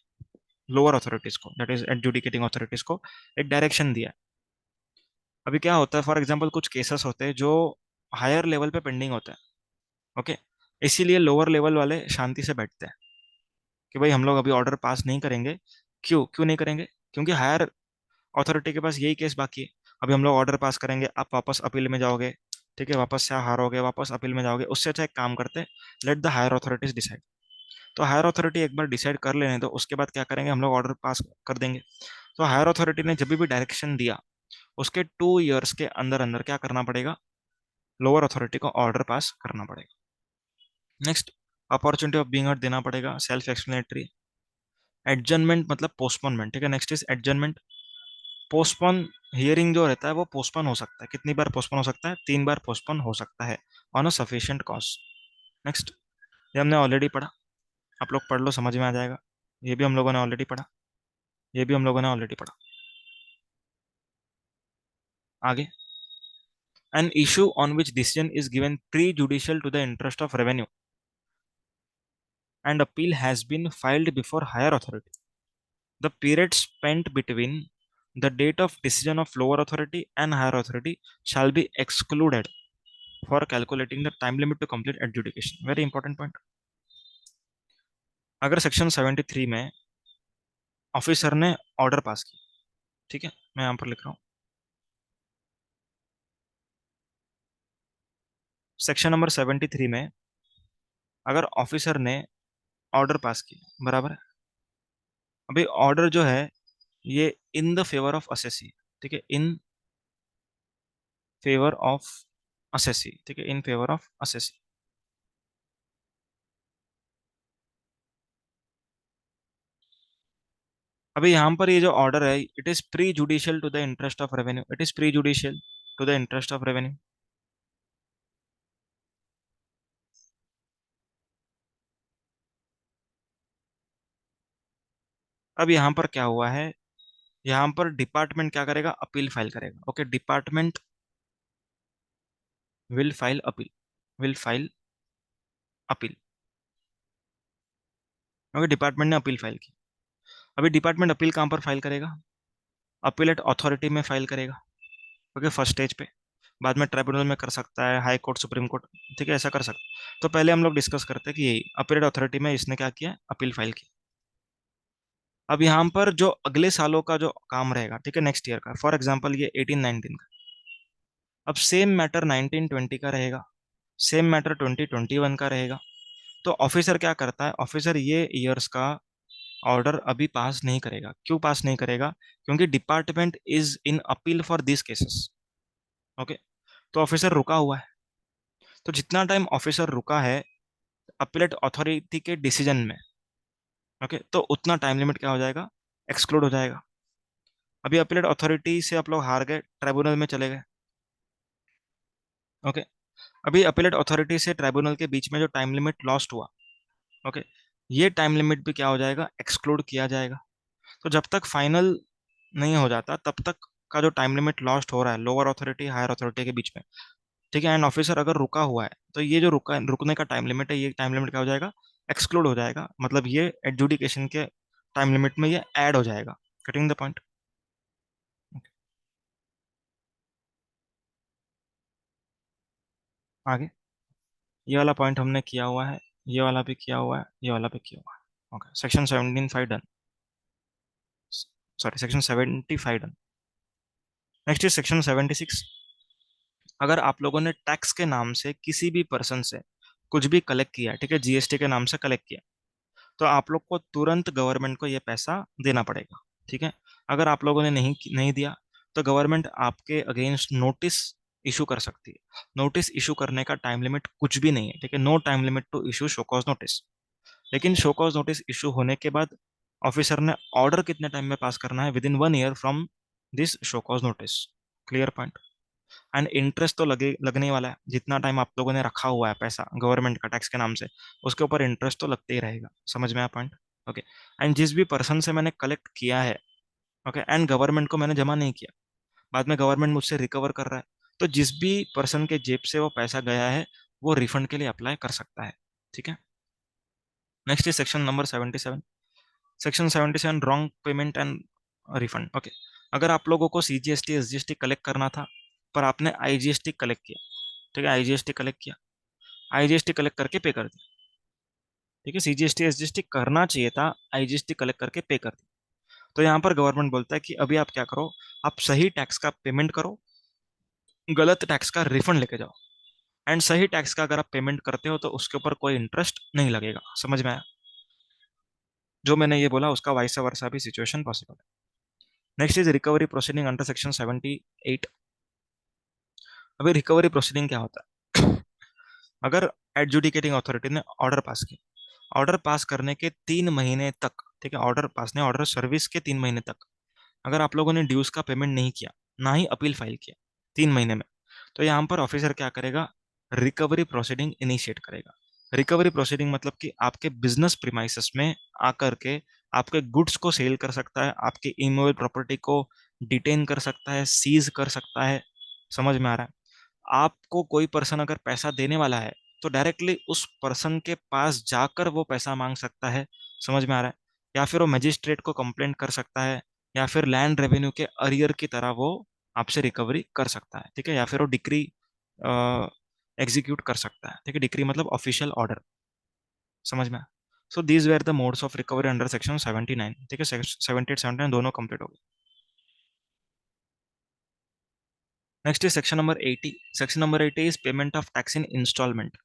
लोअर अथॉरिटीज को, दैट इज एडजुडिकेटिंग अथॉरिटीज को एक डायरेक्शन दिया है। अभी क्या होता है, फॉर एग्जांपल कुछ केसेस होते हैं जो हायर लेवल पे पेंडिंग होते हैं, ओके, इसीलिए लोअर लेवल वाले शांति से बैठते हैं कि भाई हम लोग अभी ऑर्डर पास नहीं करेंगे। क्यों क्यों नहीं करेंगे? क्योंकि हायर अथॉरिटी के पास यही केस बाकी है। अभी हम लोग ऑर्डर पास करेंगे, आप वापस अपील में जाओगे, ठीक है, वापस से हारोगे, वापस अपील में जाओगे, उससे अच्छा एक काम करते हैं, let the higher authorities decide. तो हायर अथॉरिटी एक बार डिसाइड कर लेने दो, उसके बाद क्या करेंगे, हम लोग ऑर्डर पास कर देंगे। तो हायर अथॉरिटी ने जब भी डायरेक्शन दिया, उसके 2 years के अंदर अंदर क्या करना पड़ेगा, लोअर अथॉरिटी को ऑर्डर पास करना पड़ेगा। Next, opportunity of being heard देना पड़ेगा, सेल्फ एक्सप्लेनेटरी। एडजर्नमेंट मतलब पोस्टपोनमेंट, ठीक है। Next is adjournment. Postpone hearing जो रहता है वो पोस्टपोन हो सकता है, कितनी बार पोस्टपोन हो सकता है? 3 बार पोस्टपोन हो सकता है on a sufficient cause. Next, ये हमने ऑलरेडी पढ़ा, आप लोग पढ़ लो, समझ में आ जाएगा। ये भी हम लोगों ने ऑलरेडी पढ़ा, ये भी हम लोगों ने ऑलरेडी पढ़ा। आगे, an issue on which decision is given prejudicial to the interest of revenue and appeal has been filed before higher authority, the period spent between the date of decision of lower authority and higher authority shall be excluded for calculating the time limit to complete adjudication। very important point। अगर सेक्शन 73 में ऑफिसर ने ऑर्डर पास किया, ठीक है, मैं यहां पर लिख रहा हूं, सेक्शन नंबर 73 में अगर ऑफिसर ने ऑर्डर पास किया, बराबर है, अभी ऑर्डर जो है ये in the favour of assessee, ठीक है, इन फेवर ऑफ असेसी, ठीक है, इन फेवर ऑफ असेसी। अभी यहां पर ये जो ऑर्डर है, it is prejudicial to the interest of revenue, it is prejudicial to the interest of revenue. अब यहां पर क्या हुआ है, यहां पर डिपार्टमेंट क्या करेगा, अपील फाइल करेगा। Okay, department will file appeal, will file appeal. Okay, department ने अपील फाइल की। अभी डिपार्टमेंट अपील कहां पर फाइल करेगा, अपीलेट अथॉरिटी में फाइल करेगा। ओके, फर्स्ट स्टेज पे, बाद में ट्राइब्यूनल में कर सकता है, हाई कोर्ट, सुप्रीम कोर्ट, ठीक है, ऐसा कर सकता है। तो पहले हम लोग डिस्कस करते हैं कि यही अपीलेट अथॉरिटी में इसने क्या किया, अपील फाइल की। अब यहाँ पर जो अगले सालों का जो काम रहेगा, ठीक है, नेक्स्ट ईयर का, फॉर एग्जाम्पल ये 18-19 का, अब सेम मैटर 1920 का रहेगा, सेम मैटर 2021 का रहेगा। तो ऑफिसर क्या करता है, ऑफिसर ये ईयर्स का ऑर्डर अभी पास नहीं करेगा। क्यों पास नहीं करेगा? क्योंकि department is in appeal for this cases. Okay, तो ऑफिसर रुका हुआ है, तो जितना टाइम ऑफिसर रुका है अपीलेट अथॉरिटी के डिसीजन में, ओके, तो उतना टाइम लिमिट क्या हो जाएगा? एक्सक्लूड हो जाएगा। अभी अपीलेट अथॉरिटी से आप लोग हार गए, ट्राइब्यूनल में चले गए। ओके, अभी अपीलेट अथॉरिटी से ट्राइब्यूनल के बीच में जो टाइम लिमिट लॉस्ट हुआ, ओके, ये टाइम लिमिट भी क्या हो जाएगा? एक्सक्लूड किया जाएगा। तो जब तक फाइनल नहीं हो जाता तब तक का जो टाइम लिमिट लॉस्ट हो रहा है लोअर अथॉरिटी हायर अथॉरिटी के बीच में, ठीक है, एंड ऑफिसर अगर रुका हुआ है तो ये जो रुकने का टाइम लिमिट है, ये टाइम लिमिट क्या हो जाएगा? एक्सक्लूड हो जाएगा। मतलब ये एडजुडिकेशन के टाइम लिमिट में ये ऐड हो जाएगा। Cutting the point. आगे, ये वाला पॉइंट हमने किया हुआ है, ये वाला भी किया हुआ है, ये वाला भी किया हुआ है। Okay, section 17 done. Sorry, section 75 done. Next is section 76। अगर आप लोगों ने टैक्स के नाम से किसी भी पर्सन से कुछ भी कलेक्ट किया, ठीक है, जीएसटी के नाम से कलेक्ट किया, तो आप लोग को तुरंत गवर्नमेंट को ये पैसा देना पड़ेगा। ठीक है, अगर आप लोगों ने नहीं नहीं दिया तो गवर्नमेंट आपके अगेंस्ट नोटिस इशू कर सकती है। नोटिस इशू करने का टाइम लिमिट कुछ भी नहीं है, ठीक है, no time limit to issue show cause notice. लेकिन शो कॉज नोटिस इशू होने के बाद ऑफिसर ने ऑर्डर कितने टाइम में पास करना है? With in 1 year from this show cause notice. Clear point. And interest तो लगने ही वाला है। जितना टाइम आप लोगों ने रखा हुआ है पैसा गवर्नमेंट का टैक्स के नाम से, उसके ऊपर इंटरेस्ट तो लगते ही रहेगा। समझ में आया पॉइंट? ओके, एंड जिस भी पर्सन से मैंने कलेक्ट किया है, ओके, एंड गवर्नमेंट को मैंने जमा नहीं किया, बाद में गवर्नमेंट मुझसे रिकवर कर रहा है, तो जिस भी पर्सन के जेब से वो पैसा गया है वो रिफंड के लिए अप्लाई कर सकता है। ठीक है, next is section number 77। Section 77, wrong payment and refund. Okay, अगर आप लोगों को सीजीएसटी एसजीएसटी कलेक्ट करना था पर आपने आईजीएसटी कलेक्ट किया, ठीक है, आईजीएसटी कलेक्ट किया, आईजीएसटी कलेक्ट करके पे कर दिया, ठीक है, सीजीएसटी एसजीएसटी करना चाहिए था, आईजीएसटी कलेक्ट करके पे कर दिया, तो यहाँ पर गवर्नमेंट बोलता है कि अभी आप क्या करो, आप सही टैक्स का पेमेंट करो, गलत टैक्स का रिफंड लेके जाओ। एंड सही टैक्स का अगर आप पेमेंट करते हो तो उसके ऊपर कोई इंटरेस्ट नहीं लगेगा। समझ में आया? जो मैंने ये बोला उसका वाइस वर्सा भी सिचुएशन पॉसिबल है। Next is recovery proceeding under section 78। अभी रिकवरी प्रोसीडिंग क्या होता है? अगर एडजुडिकेटिंग अथॉरिटी ने ऑर्डर पास किया, ऑर्डर पास करने के 3 महीने तक, ठीक है, ऑर्डर पास नहीं, ऑर्डर सर्विस के 3 महीने तक अगर आप लोगों ने ड्यूज का पेमेंट नहीं किया, ना ही अपील फाइल किया 3 महीने में, तो यहाँ पर ऑफिसर क्या करेगा? रिकवरी प्रोसीडिंग इनिशिएट करेगा। रिकवरी प्रोसीडिंग मतलब कि आपके बिजनेस प्रीमाइसेस में आकर के आपके गुड्स को सेल कर सकता है, आपके इमूवेबल प्रॉपर्टी को डिटेन कर सकता है, सीज कर सकता है। समझ में आ रहा है? आपको कोई पर्सन अगर पैसा देने वाला है तो डायरेक्टली उस पर्सन के पास जाकर वो पैसा मांग सकता है। समझ में आ रहा है? या फिर वो मजिस्ट्रेट को कंप्लेंट कर सकता है, या फिर लैंड रेवेन्यू के अरियर की तरह वो आपसे रिकवरी कर सकता है। ठीक है, या फिर वो डिक्री एग्जीक्यूट कर सकता है। ठीक है, डिक्री मतलब ऑफिशियल ऑर्डर। समझ में? So these were the modes of recovery under section 79। ठीक है, 78 79 दोनों कंप्लीट हो गए। Next is section number 80। Section number 80 is payment of tax in instalment.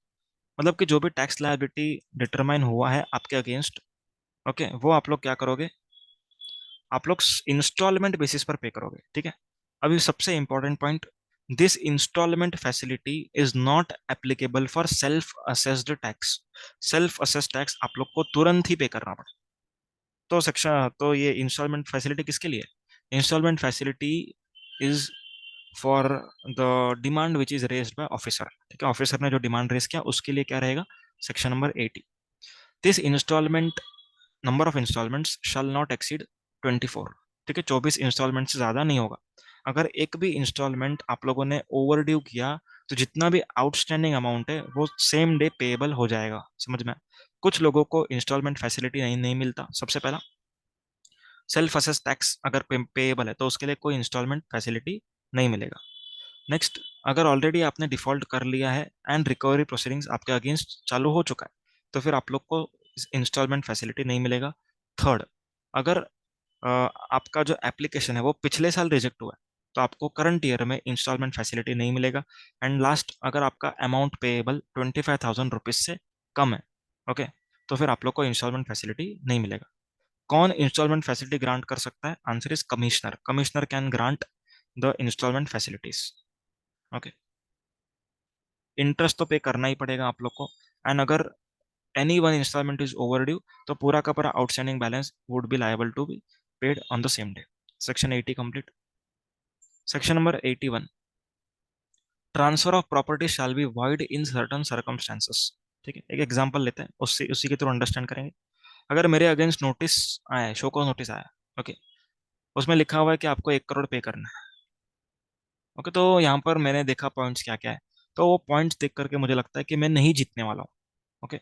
मतलब कि जो भी टैक्स लायबिलिटी डिटरमाइन हुआ है आपके अगेंस्ट, ओके, वो आप लोग क्या करोगे? आप लोग इंस्टॉलमेंट बेसिस पर पे करोगे। ठीक है, अभी सबसे important point, this instalment facility is not applicable for self assessed tax. Self assessed tax आप लोग को तुरंत ही पे करना पड़ेगा। तो सेक्शन, तो ये इंस्टॉलमेंट फैसिलिटी किसके लिए? Instalment facility is for the demand which is raised by officer. ठीक है, ऑफिसर ने जो डिमांड रेज किया उसके लिए क्या रहेगा? Section number 80। This instalment, number of instalments shall not exceed 24। ठीक है, 24 इंस्टॉलमेंट से ज्यादा नहीं होगा। अगर एक भी इंस्टॉलमेंट आप लोगों ने ओवर ड्यू किया तो जितना भी आउटस्टैंडिंग अमाउंट है वो सेम डे पेएबल हो जाएगा। समझ में? कुछ लोगों को इंस्टॉलमेंट फैसिलिटी नहीं मिलता। सबसे पहला, सेल्फ असेस टैक्स अगर पेएबल है तो उसके लिए कोई इंस्टॉलमेंट फैसिलिटी नहीं मिलेगा। नेक्स्ट, अगर ऑलरेडी आपने डिफॉल्ट कर लिया है एंड रिकवरी प्रोसीडिंग्स आपके अगेंस्ट चालू हो चुका है तो फिर आप लोग को इंस्टॉलमेंट फैसिलिटी नहीं मिलेगा। थर्ड, अगर आपका जो एप्लीकेशन है वो पिछले साल रिजेक्ट हुआ है तो आपको करंट ईयर में इंस्टॉलमेंट फैसिलिटी नहीं मिलेगा। एंड लास्ट, अगर आपका अमाउंट पेएबल 25,000 रुपीज से कम है, ओके, तो फिर आप लोग को इंस्टॉलमेंट फैसिलिटी नहीं मिलेगा। कौन इंस्टॉलमेंट फैसिलिटी ग्रांट कर सकता है? Answer is commissioner. Commissioner can grant the instalment facilities. Okay, interest तो पे करना ही पड़ेगा आप लोग को, एंड अगर any one instalment is overdue तो पूरा का पूरा outstanding balance would be liable to be paid on the same day. Section 80 complete. Section number 81, transfer of property shall be void in certain circumstances. ठीक है, एक एग्जांपल लेते हैं, उससे उसी के थ्रू अंडरस्टैंड करेंगे। अगर मेरे अगेंस्ट नोटिस आया है, शो कॉज नोटिस आया, ओके, उसमें लिखा हुआ है कि आपको 1 करोड़ पे करना है। ओके, तो यहाँ पर मैंने देखा पॉइंट्स क्या क्या है, तो वो पॉइंट्स देख करके मुझे लगता है कि मैं नहीं जीतने वाला हूँ। ओके,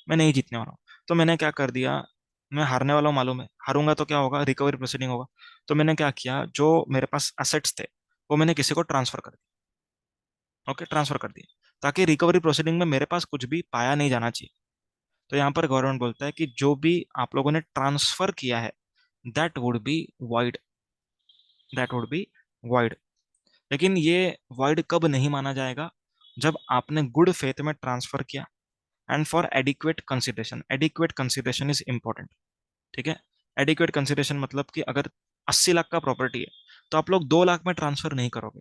मैं नहीं जीतने वाला हूँ, तो मैंने क्या कर दिया, मैं हारने वाला हूँ मालूम है, हारूंगा तो क्या होगा, रिकवरी प्रोसीडिंग होगा। तो मैंने क्या किया, जो मेरे पास असेट्स थे वो मैंने किसी को ट्रांसफर कर दिया। ओके, ट्रांसफर कर दिया, ताकि रिकवरी प्रोसीडिंग में मेरे पास कुछ भी पाया नहीं जाना चाहिए। तो यहाँ पर गवर्नमेंट बोलता है कि जो भी आप लोगों ने ट्रांसफर किया है that would B wide, that would B wide. लेकिन ये वाइड कब नहीं माना जाएगा? जब आपने गुड फेथ में ट्रांसफर किया and for adequate consideration. Adequate consideration is important. ठीक है, एडिक्वेट कंसिडरेशन मतलब कि अगर 80 लाख का प्रॉपर्टी है तो आप लोग 2 लाख में ट्रांसफर नहीं करोगे।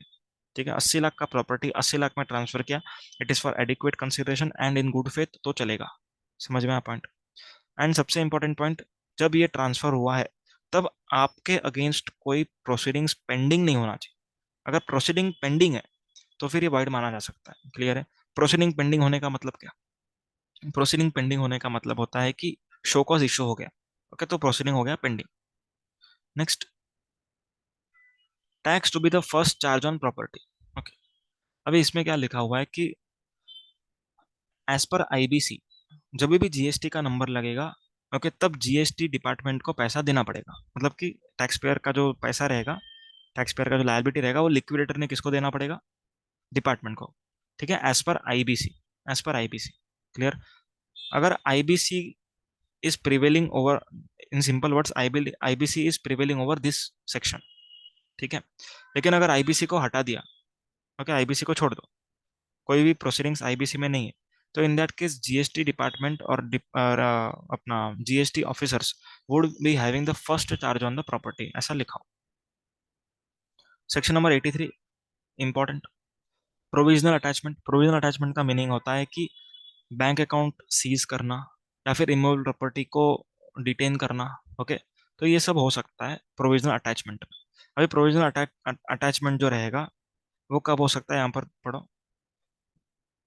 ठीक है, 80 लाख का प्रॉपर्टी 80 लाख में ट्रांसफर किया, it is for adequate consideration and in good faith, तो चलेगा। समझ में आया पॉइंट? एंड सबसे इंपॉर्टेंट पॉइंट, जब ये ट्रांसफर हुआ है तब आपके अगेंस्ट कोई प्रोसीडिंग्स पेंडिंग नहीं होना चाहिए। अगर प्रोसीडिंग पेंडिंग है तो फिर ये वाइड माना जा सकता है। क्लियर है? प्रोसीडिंग पेंडिंग होने का मतलब क्या? प्रोसीडिंग पेंडिंग होने का मतलब होता है कि शो कॉज इशू हो गया। ओके, तो प्रोसीडिंग हो गया pending. Next, tax to be the first charge on property. Okay, अभी इसमें क्या लिखा हुआ है कि एज पर आईबीसी जब भी जीएसटी का नंबर लगेगा, ओके, तब जीएसटी डिपार्टमेंट को पैसा देना पड़ेगा। मतलब कि टैक्स पेयर का जो पैसा रहेगा, टैक्स पेयर का जो लायबिलिटी रहेगा, वो लिक्विडेटर ने किसको देना पड़ेगा? डिपार्टमेंट को। ठीक है, as per IBC, as per IBC. Clear? अगर IBC is prevailing over, in simple words, IBC is prevailing over this section. ठीक है, लेकिन अगर आईबीसी को हटा दिया, ओके, आईबीसी को छोड़ दो, कोई भी प्रोसीडिंग्स आईबीसी में नहीं है, तो in that case GST department और अपना GST officers would be having the first charge on the property, ऐसा लिखा हो। Section number 83 important, provisional attachment. Provisional attachment का मीनिंग होता है कि बैंक अकाउंट सीज करना या फिर इमूवेबल प्रॉपर्टी को डिटेन करना। ओके, तो ये सब हो सकता है प्रोविजनल अटैचमेंट में। अभी प्रोविजनल अटैचमेंट जो रहेगा वो कब हो सकता है, यहाँ पर पढ़ो,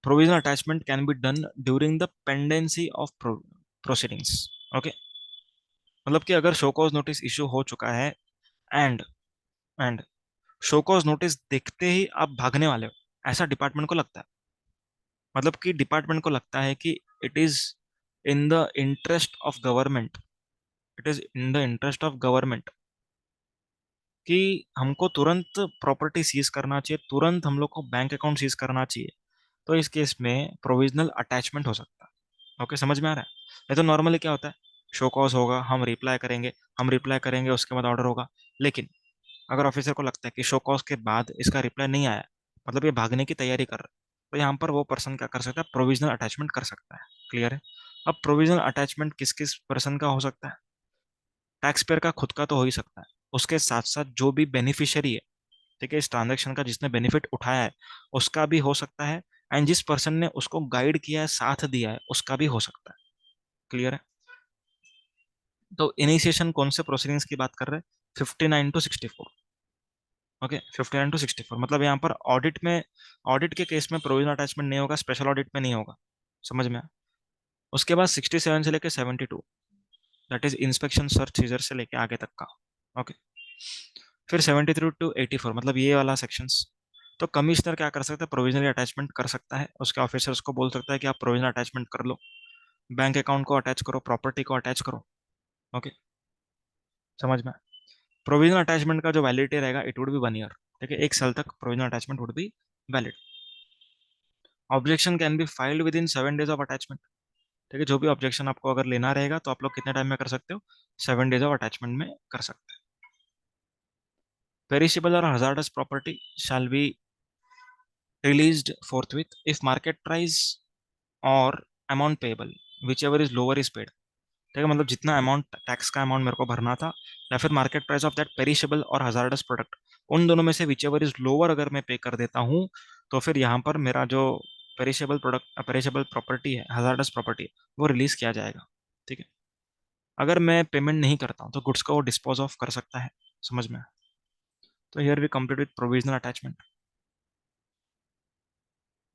provisional attachment can be done during the pendency of proceedings। Okay, मतलब कि अगर शोकॉज नोटिस इशू हो चुका है एंड एंड शोकॉज नोटिस देखते ही आप भागने वाले हो, ऐसा डिपार्टमेंट को लगता है। मतलब कि डिपार्टमेंट को लगता है कि it is in the interest of government, it is in the interest of government कि हमको तुरंत प्रॉपर्टी सीज करना चाहिए, तुरंत हम लोग को बैंक अकाउंट सीज करना चाहिए। तो इस केस में प्रोविजनल अटैचमेंट हो सकता है। ओके, समझ में आ रहा है? नहीं तो नॉर्मली क्या होता है, शो कॉज होगा, हम रिप्लाई करेंगे, हम रिप्लाई करेंगे, उसके बाद ऑर्डर होगा। लेकिन अगर ऑफिसर को लगता है कि शो कॉज के बाद इसका रिप्लाई नहीं आया, मतलब ये भागने की तैयारी कर रहा है, तो यहाँ पर वो पर्सन क्या कर सकता है, प्रोविजनल अटैचमेंट कर सकता है। क्लियर है? अब प्रोविजनल अटैचमेंट किस किस पर्सन का हो सकता है? टैक्स पेयर का खुद का तो हो ही सकता है, उसके साथ साथ जो भी बेनिफिशियरी है, ठीक है, इस ट्रांजैक्शन का जिसने बेनिफिट उठाया है उसका भी हो सकता है, एंड जिस पर्सन ने उसको गाइड किया है, साथ दिया है, उसका भी हो सकता है। क्लियर है? तो इनिशिएशन कौन से प्रोसीडिंग्स की बात कर रहे हैं? 59 to 64। ओके, 59 to 64 मतलब यहाँ पर ऑडिट में, ऑडिट के केस में प्रोविजनल अटैचमेंट नहीं होगा, स्पेशल ऑडिट में नहीं होगा। समझ में आया? उसके बाद 67 से लेके 72, that is inspection search seizure से लेके आगे तक का। ओके, फिर 73 to 84 मतलब ये वाला सेक्शंस। तो कमिश्नर क्या कर सकता है, प्रोविजनली अटैचमेंट कर सकता है, उसके ऑफिसर्स को बोल सकता है कि आप प्रोविजनल अटैचमेंट कर लो, बैंक अकाउंट को अटैच करो, प्रॉपर्टी को अटैच करो। ओके, समझ में? प्रोविजनल अटैचमेंट का जो वैलिडिटी रहेगा इट वुड बी 1 ईयर। ठीक है, 1 साल तक provisional attachment would be valid. Objection can be filed with in 7 days of attachment. ठीक है, जो भी ऑब्जेक्शन आपको अगर लेना रहेगा तो आप लोग कितने टाइम में कर सकते हो, 7 days ऑफ अटैचमेंट में कर सकते हैं। पेरिशेबल और hazardous property shall B released forthwith if market price or amount payable whichever is lower is paid। ठीक है, मतलब जितना अमाउंट टैक्स का अमाउंट मेरे को भरना था, या फिर market price of that perishable और हजार्डस प्रोडक्ट, उन दोनों में से विच एवर इज लोअर अगर मैं पे कर देता हूँ, तो फिर यहाँ पर मेरा जो पेरिशेबल प्रोडक्ट, पेरिशेबल प्रॉपर्टी है, हजार्डस प्रॉपर्टी, वो रिलीज किया जाएगा। ठीक है, अगर मैं पेमेंट नहीं करता हूँ तो गुड्स को वो डिस्पोज ऑफ कर सकता है। समझ में? तो here we complete with provisional attachment.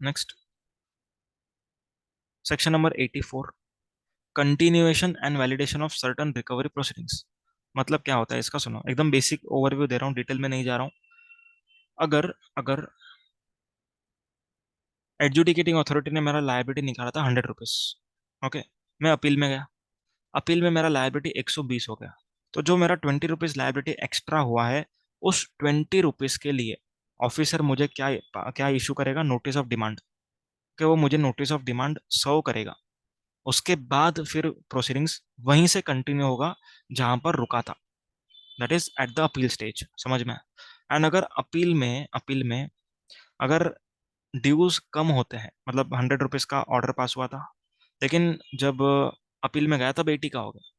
Next, section number 84, continuation and validation of certain recovery proceedings. मतलब क्या होता है इसका सुनो, एकदम बेसिक ओवरव्यू दे रहा हूँ, डिटेल में नहीं जा रहा हूँ। अगर अगर एडजुडिकेटिंग अथॉरिटी ने मेरा लायबिलिटी निकाला था 100 रुपीज, ओके, मैं अपील में गया, अपील में मेरा लायबिलिटी 120 हो गया, तो जो मेरा 20 रुपीज लायबिलिटी एक्स्ट्रा हुआ है, उस 20 रुपीज के लिए ऑफिसर मुझे क्या क्या इशू करेगा, नोटिस ऑफ डिमांड, कि वो मुझे नोटिस ऑफ डिमांड सर्व करेगा। उसके बाद फिर प्रोसीडिंग्स वहीं से कंटिन्यू होगा जहां पर रुका था, that is at the appeal stage. समझ में? एंड अगर अपील में अगर ड्यूज कम होते हैं, मतलब 100 रुपीज का ऑर्डर पास हुआ था, लेकिन जब अपील में गया तब 80 का हो गया,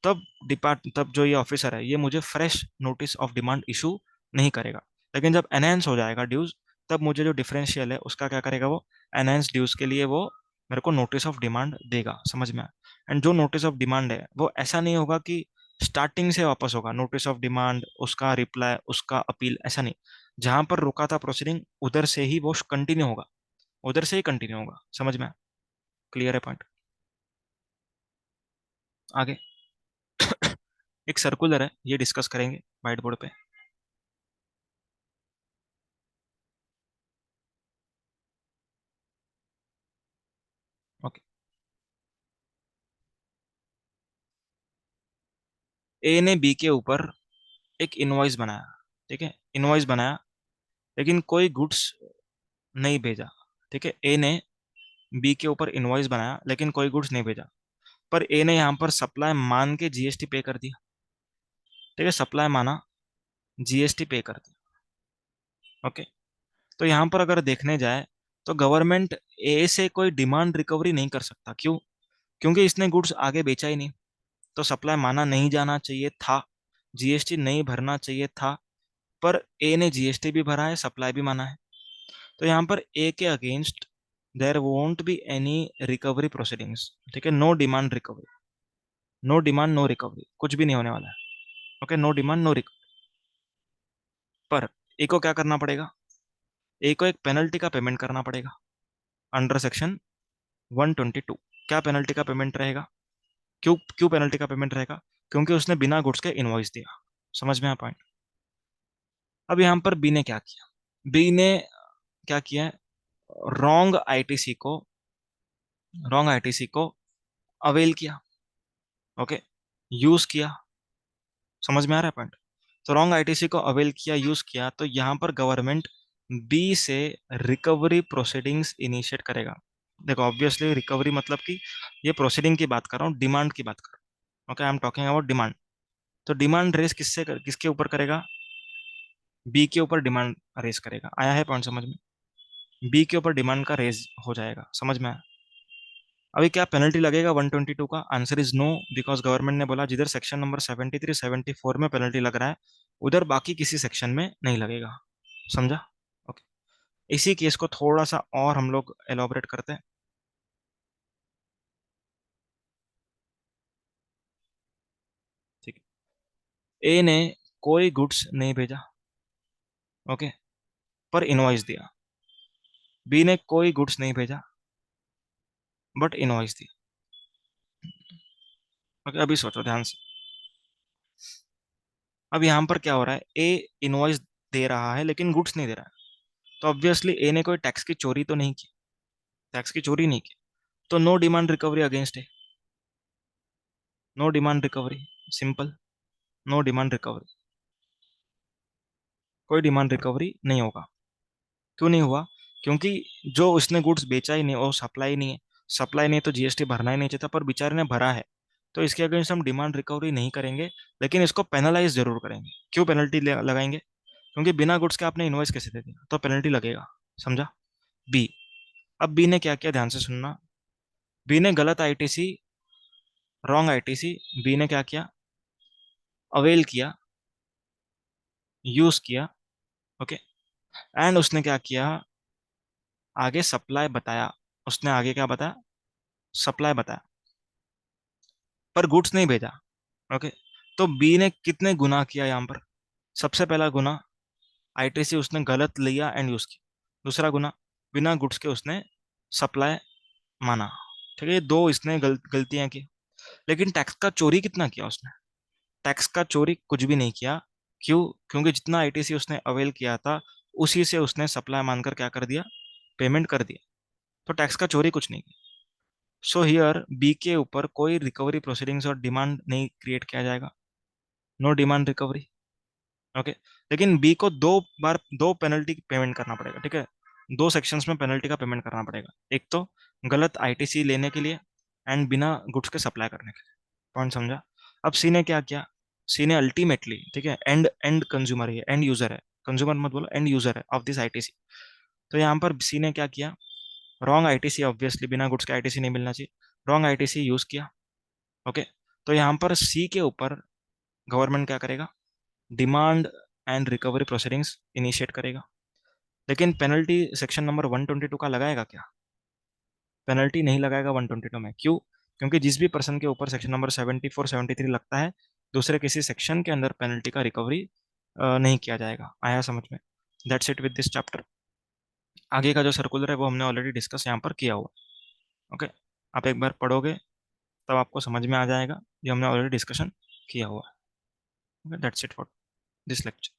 तब जो ये ऑफिसर है ये मुझे fresh notice of demand issue नहीं करेगा। लेकिन जब एनहेंस हो जाएगा ड्यूज, तब मुझे जो डिफरेंशियल है उसका क्या करेगा, वो एनहेंस ड्यूज के लिए वो मेरे को नोटिस ऑफ डिमांड देगा। समझ में? एंड जो नोटिस ऑफ डिमांड है वो ऐसा नहीं होगा कि स्टार्टिंग से वापस होगा, नोटिस ऑफ डिमांड, उसका रिप्लाई, उसका अपील, ऐसा नहीं। जहां पर रुका था प्रोसीडिंग, उधर से ही वो कंटिन्यू होगा, उधर से ही कंटिन्यू होगा। समझ में? क्लियर है पॉइंट? आगे एक सर्कुलर है, ये डिस्कस करेंगे व्हाइट बोर्ड पे। ओके, ए ने बी के ऊपर एक इनवॉइस बनाया, ठीक है, इनवॉइस बनाया, लेकिन कोई गुड्स नहीं भेजा। ठीक है, ए ने बी के ऊपर इनवॉइस बनाया लेकिन कोई गुड्स नहीं भेजा, पर ए ने यहाँ पर सप्लाई मान के जीएसटी पे कर दिया। ठीक है, सप्लाई माना, जीएसटी पे कर दिया। ओके, तो यहाँ पर अगर देखने जाए तो गवर्नमेंट ए से कोई डिमांड रिकवरी नहीं कर सकता। क्यों? क्योंकि इसने गुड्स आगे बेचा ही नहीं, तो सप्लाई माना नहीं जाना चाहिए था, जीएसटी नहीं भरना चाहिए था, पर ए ने जीएसटी भी भरा है, सप्लाई भी माना है, तो यहाँ पर ए के against there won't be any recovery proceedings. ठीक है, no demand recovery, no demand no recovery, कुछ भी नहीं होने वाला है। Okay, no demand no recovery. पर ए को क्या करना पड़ेगा, ए को एक पेनल्टी का पेमेंट करना पड़ेगा अंडर सेक्शन 122। क्या पेनल्टी का पेमेंट रहेगा? क्यों क्यों पेनल्टी का पेमेंट रहेगा? क्योंकि उसने बिना गुड्स के इनवॉइस दिया। समझ में आ पॉइंट? अब यहाँ पर बी ने क्या किया, बी ने क्या किया, रॉन्ग आईटीसी को, रॉन्ग आईटीसी को अवेल किया। ओके, यूज किया। समझ में आ रहा है पॉइंट? तो रॉन्ग आईटीसी को अवेल किया, यूज किया, तो यहाँ पर गवर्नमेंट बी से रिकवरी प्रोसीडिंग्स इनिशिएट करेगा। देखो, ऑब्वियसली रिकवरी मतलब कि ये प्रोसीडिंग की बात कर रहा हूँ, डिमांड की बात कर रहा हूँ। Okay, I am talking about demand. तो डिमांड रेस किसके ऊपर करेगा? बी के ऊपर डिमांड रेस करेगा। आया है पॉइंट समझ में? बी के ऊपर डिमांड का रेस हो जाएगा। समझ में आया? अभी क्या पेनल्टी लगेगा 122 का? Answer is no, because government ने बोला जिधर सेक्शन नंबर 73 74 में पेनल्टी लग रहा है, उधर बाकी किसी सेक्शन में नहीं लगेगा। समझा? ओके, इसी केस को थोड़ा सा और हम लोग एलोबरेट करते हैं। ठीक है, ए ने कोई गुड्स नहीं भेजा, ओके, पर इनवॉइस दिया। बी ने कोई गुड्स नहीं भेजा, बट इनवॉइस दिया। ओके, अभी सोचो ध्यान से। अब यहाँ पर क्या हो रहा है, ए इनवॉइस दे रहा है लेकिन गुड्स नहीं दे रहा है, तो ऑब्वियसली ए ने कोई टैक्स की चोरी तो नहीं की, टैक्स की चोरी नहीं की, तो नो डिमांड रिकवरी अगेंस्ट है, no demand recovery, simple, no demand recovery, कोई डिमांड रिकवरी नहीं होगा। क्यों नहीं हुआ? क्योंकि जो उसने गुड्स बेचा ही नहीं, वो सप्लाई नहीं है, सप्लाई नहीं तो जीएसटी भरना ही नहीं चाहिए था, पर बेचारे ने भरा है, तो इसके अगेंस्ट हम डिमांड रिकवरी नहीं करेंगे, लेकिन इसको पेनलाइज जरूर करेंगे। क्यों पेनल्टी लगाएंगे? क्योंकि बिना गुड्स के आपने इनवॉइस कैसे दे दिया, तो पेनल्टी लगेगा। समझा? बी, अब बी ने क्या किया, ध्यान से सुनना। बी ने गलत आईटीसी रॉन्ग आईटीसी, बी ने क्या किया, अवेल किया, यूज किया, ओके, एंड उसने क्या किया, आगे सप्लाई बताया, उसने आगे क्या बताया, सप्लाई बताया, पर गुड्स नहीं भेजा, ओके। तो बी ने कितने गुना किया यहाँ पर, सबसे पहला गुना, आईटीसी उसने गलत लिया एंड यूज किया। दूसरा गुना, बिना गुड्स के उसने सप्लाई माना। ठीक है, ये दो इसने गलतियां की। लेकिन टैक्स का चोरी कितना किया उसने, टैक्स का चोरी कुछ भी नहीं किया। क्यों? क्योंकि जितना आईटीसी उसने अवेल किया था उसी से उसने सप्लाई मानकर क्या कर दिया, पेमेंट कर दिया। तो टैक्स का चोरी कुछ नहीं किया। सो हियर बी के ऊपर कोई रिकवरी प्रोसीडिंग्स और डिमांड नहीं क्रिएट किया जाएगा, नो डिमांड रिकवरी, ओके। लेकिन बी को दो बार दो पेनल्टी पेमेंट करना पड़ेगा, ठीक है। दो सेक्शंस में पेनल्टी का पेमेंट करना पड़ेगा, एक तो गलत आईटीसी लेने के लिए एंड बिना गुड्स के सप्लाई करने के लिए। पॉइंट समझा? अब सी ने क्या किया, सी ने अल्टीमेटली, ठीक है, एंड एंड कंज्यूमर है, एंड यूजर है, कंज्यूमर मत बोलो, एंड यूजर है ऑफ दिस आईटीसी। तो यहाँ पर सी ने क्या किया, रॉन्ग आईटीसी, ऑब्वियसली बिना गुड्स के आईटीसी नहीं मिलना चाहिए, रॉन्ग आईटीसी यूज किया, ओके। तो यहाँ पर सी के ऊपर गवर्नमेंट क्या करेगा, demand and recovery proceedings initiate करेगा। लेकिन पेनल्टी सेक्शन नंबर 122 का लगाएगा क्या, पेनल्टी नहीं लगाएगा 122 में। क्यों? क्योंकि जिस भी पर्सन के ऊपर सेक्शन नंबर 74 73 लगता है, दूसरे किसी सेक्शन के अंदर पेनल्टी का रिकवरी नहीं किया जाएगा। आया समझ में? That's it with this chapter. आगे का जो सर्कुलर है वो हमने ऑलरेडी डिस्कस यहाँ पर किया हुआ, ओके। आप एक बार पढ़ोगे तब आपको समझ में आ जाएगा, ये हमने ऑलरेडी डिस्कशन किया हुआ है, okay. That's it for this lecture.